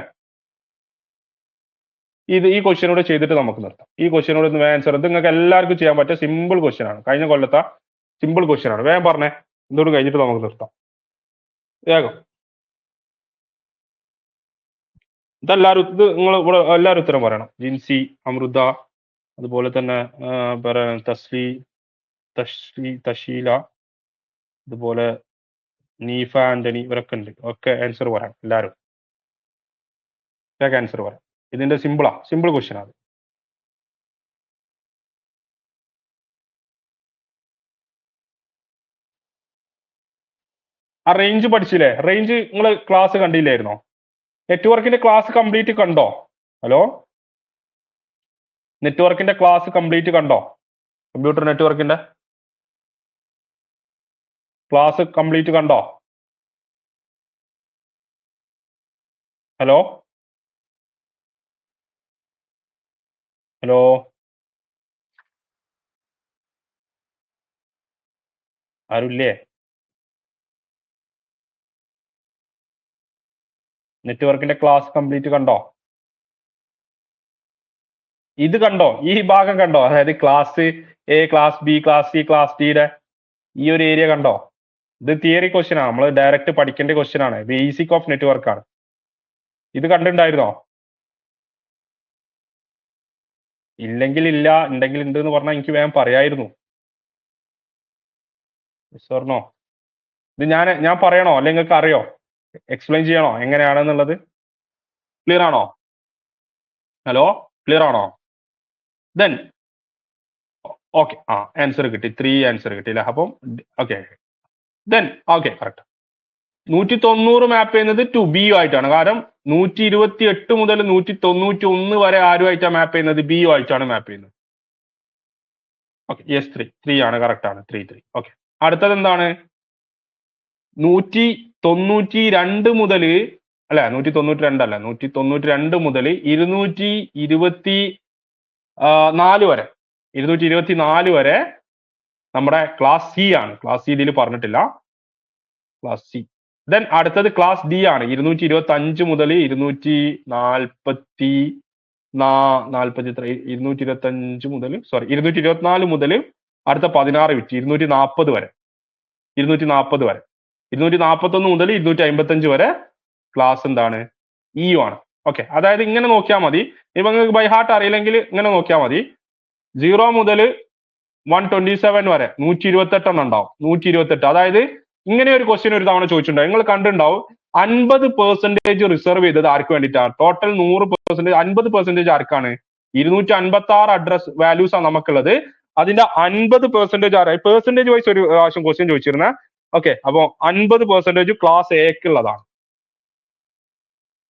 ഈ ക്വസ്റ്റ്യനോട് ചെയ്തിട്ട് നമുക്ക് നിർത്താം ഈ ക്വസ്റ്റ്യനോട് ഒന്ന് ആൻസർ ഇത് നിങ്ങൾക്ക് എല്ലാവർക്കും ചെയ്യാൻ പറ്റിയ സിമ്പിൾ ക്വസ്റ്റ്യൻ ആണ് കഴിഞ്ഞ കൊല്ലത്തെ സിമ്പിൾ ക്വസ്റ്റ്യൻ ആണ് വേഗം പറഞ്ഞേ ഇതോട് കഴിഞ്ഞിട്ട് നമുക്ക് നിർത്താം വേഗം ഇതെല്ലാവരും ഇത് നിങ്ങൾ ഇവിടെ എല്ലാവരും ഉത്തരം പറയണം ജിൻസി അമൃത അതുപോലെ തന്നെ തഷീല അതുപോലെ നീഫ ആന്റണി ഇവരൊക്കെ ഉണ്ട് ഒക്കെ ആൻസർ പറയാം എല്ലാവരും ആൻസർ പറയാം ഇതിന്റെ സിമ്പിൾ ക്വസ്റ്റ്യൻ ആണ് ആ റേഞ്ച് പഠിച്ചില്ലേ റേഞ്ച് നിങ്ങൾ ക്ലാസ് കണ്ടില്ലായിരുന്നോ നെറ്റ്വർക്കിന്റെ ക്ലാസ് കംപ്ലീറ്റ് കണ്ടോ ഹലോ നെറ്റ്വർക്കിന്റെ ക്ലാസ് കംപ്ലീറ്റ് കണ്ടോ കമ്പ്യൂട്ടർ നെറ്റ്വർക്കിന്റെ ക്ലാസ് കംപ്ലീറ്റ് കണ്ടോ ഹലോ ഹലോ ആരുമില്ലേ നെറ്റ്വർക്കിന്റെ ക്ലാസ് കംപ്ലീറ്റ് കണ്ടോ ഇത് കണ്ടോ ഈ ഭാഗം കണ്ടോ അതായത് class A class B class C class ഡിയുടെ ഈ ഒരു ഏരിയ കണ്ടോ ഇത് തിയറി ക്വസ്റ്റ്യൻ ആണ് നമ്മൾ ഡയറക്റ്റ് പഠിക്കേണ്ട ക്വസ്റ്റ്യൻ ആണ് ബേസിക് ഓഫ് നെറ്റ്വർക്ക് ആണ് ഇത് കണ്ടിട്ടുണ്ടായിരുന്നോ ഇല്ലെങ്കിൽ ഇല്ല ഉണ്ടെങ്കിൽ ഉണ്ട് എന്ന് പറഞ്ഞാൽ എനിക്ക് വേഗം പറയായിരുന്നു പറഞ്ഞോ ഇത് ഞാൻ പറയണോ അല്ലെങ്കിൽ നിങ്ങൾക്ക് അറിയോ എക്സ്പ്ലെയിൻ ചെയ്യണോ എങ്ങനെയാണെന്നുള്ളത് ക്ലിയർ ആണോ ഹലോ ക്ലിയർ ആണോ ദെൻ ഓക്കെ ആൻസർ കിട്ടി 3 ആൻസർ കിട്ടിയില്ല അപ്പം ഓക്കെ ദെൻ ഓക്കെ കറക്റ്റ് 190 മാപ്പ് ചെയ്യുന്നത് ടു ബി ആയിട്ടാണ് കാരണം 128 മുതൽ 191 വരെ ആരുമായിട്ടാണ് മാപ്പ് ചെയ്യുന്നത് ബി ആയിട്ടാണ് മാപ്പ് ചെയ്യുന്നത് ഓക്കെ യെസ് 3 ആണ് കറക്റ്റ് ആണ് 3 ഓക്കെ അടുത്തത് എന്താണ് 192 മുതൽ അല്ല 192 അല്ല 192 മുതൽ 224 വരെ 224 വരെ നമ്മുടെ ക്ലാസ് സി ആണ് ക്ലാസ് സി ഇതിൽ പറഞ്ഞിട്ടില്ല ക്ലാസ് സി ദെൻ അടുത്തത് ക്ലാസ് ഡി ആണ് 225 മുതൽ 225 മുതൽ 224 മുതൽ അടുത്ത 16 വിറ്റ് 240 വരെ 241 മുതൽ 255 വരെ ക്ലാസ് എന്താണ് ഇ ആണ് ഓക്കെ അതായത് ഇങ്ങനെ നോക്കിയാൽ മതി ഇപ്പൊ നിങ്ങൾക്ക് ബൈ ഹാർട്ട് അറിയില്ലെങ്കിൽ ഇങ്ങനെ നോക്കിയാൽ മതി 0 മുതൽ 127 വരെ 128 ഉണ്ടാവും 128 അതായത് ഇങ്ങനെ ഒരു ക്വസ്റ്റ്യൻ ഒരു തവണ ചോദിച്ചിട്ടുണ്ടാവും നിങ്ങൾ കണ്ടിട്ടുണ്ടാവും 50% റിസർവ് ചെയ്തത് ആർക്ക് വേണ്ടിയിട്ടാണ് ടോട്ടൽ 100% 50% ആർക്കാണ് 256 അഡ്രസ് വാല്യൂസ് ആണ് നമുക്കുള്ളത് അതിന്റെ 50% ആരായി പെർസെന്റേജ് വൈസ് ഒരു പ്രാവശ്യം ക്വസ്റ്റ്യൻ ചോദിച്ചിരുന്ന ഓക്കെ അപ്പൊ 50% ക്ലാസ് എക്കുള്ളതാണ്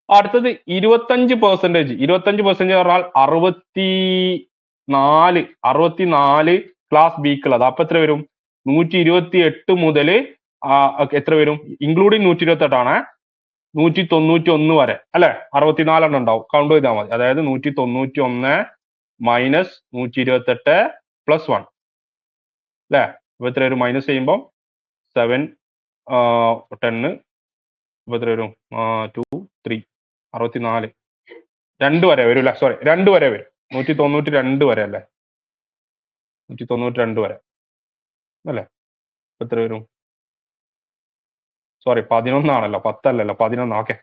അടുത്തത് 25% പറഞ്ഞാൽ 64 ക്ലാസ് ബിക്കുള്ളത് അപ്പൊ എത്ര വരും 128 മുതൽ എത്ര വരും ഇൻക്ലൂഡിങ് 128 ആണ് 191 വരെ അല്ലെ 64 എണ്ണം ഉണ്ടാവും കൗണ്ട് ചെയ്താൽ മതി അതായത് 191 മൈനസ് 128 പ്ലസ് 1 അല്ലെ അപ്പൊ എത്ര വരും മൈനസ് ചെയ്യുമ്പോൾ 7 10 അപ്പൊ എത്ര വരും 2 3 64 2 വരെ വരും അല്ലെ സോറി 2 വരെ വരും 192 വരെ അല്ലേ 192 വരെ അല്ലേ എത്ര വരും സോറി 11 ആണല്ലോ 10 അല്ലല്ലോ 11 ഓക്കെ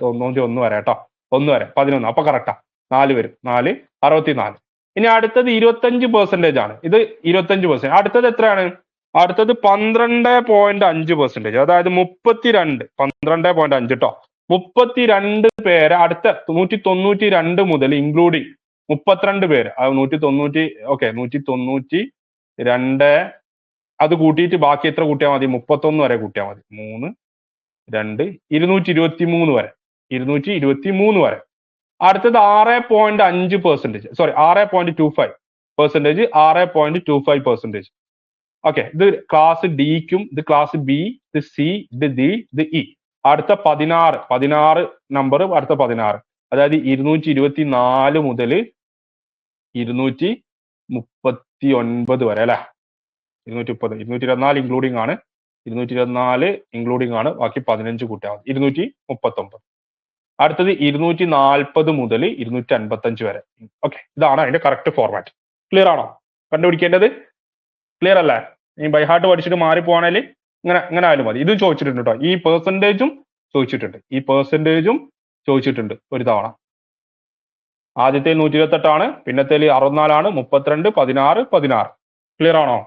1 വരെ കേട്ടോ 1 വരെ 11 അപ്പൊ കറക്റ്റാ 4 വരും 4 64 ഇനി അടുത്തത് 25% ആണ് ഇത് 25% അടുത്തത് എത്രയാണ് അടുത്തത് 12.5% അതായത് 12.5 കേട്ടോ 32 പേര് അടുത്ത 192 മുതൽ ഇൻക്ലൂഡിങ് 32 പേര് അത് 192 ഓക്കെ 192 അത് കൂട്ടിയിട്ട് ബാക്കി എത്ര കൂട്ടിയാൽ മതി? 31 വരെ കൂട്ടിയാൽ മതി. 3, 2, 223 വരെ. 223 വരെ. അടുത്തത് 6.5%. സോറി, 6.25%. 6.25%. ഓക്കെ, ഇത് ക്ലാസ് ഡിക്കും, ഇത് ക്ലാസ് ബി, ഇത് സി, ഇത് ഡി, ഇത് ഇ. അടുത്ത 16 നമ്പർ, അടുത്ത 16, അതായത് 224 മുതൽ 239 വരെ അല്ലെ. 230, 224 ഇൻക്ലൂഡിംഗ് ആണ്. 224 ഇൻക്ലൂഡിംഗ് ആണ്. ബാക്കി 15 കൂട്ടിയാൽ മതി. 239. അടുത്തത് 240 മുതൽ 255 വരെ. ഓക്കെ, ഇതാണ് അതിന്റെ കറക്റ്റ് ഫോർമാറ്റ്. ക്ലിയർ ആണോ? കണ്ടുപിടിക്കേണ്ടത് ക്ലിയർ അല്ലേ? ഈ ബൈ ഹാർട്ട് പഠിച്ചിട്ട് മാറിപ്പോവാണെങ്കിൽ ഇങ്ങനെ ആയാലും മതി. ഇതും ചോദിച്ചിട്ടുണ്ട് കേട്ടോ. ഈ പെർസെൻറ്റേജും ചോദിച്ചിട്ടുണ്ട് ഒരു തവണ. ആദ്യത്തെ 128 പിന്നത്തെ 64, 32, 16. ക്ലിയർ ആണോ?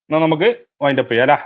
എന്നാൽ നമുക്ക് വൈൻഡപ്പ് ചെയ്യാം അല്ലേ?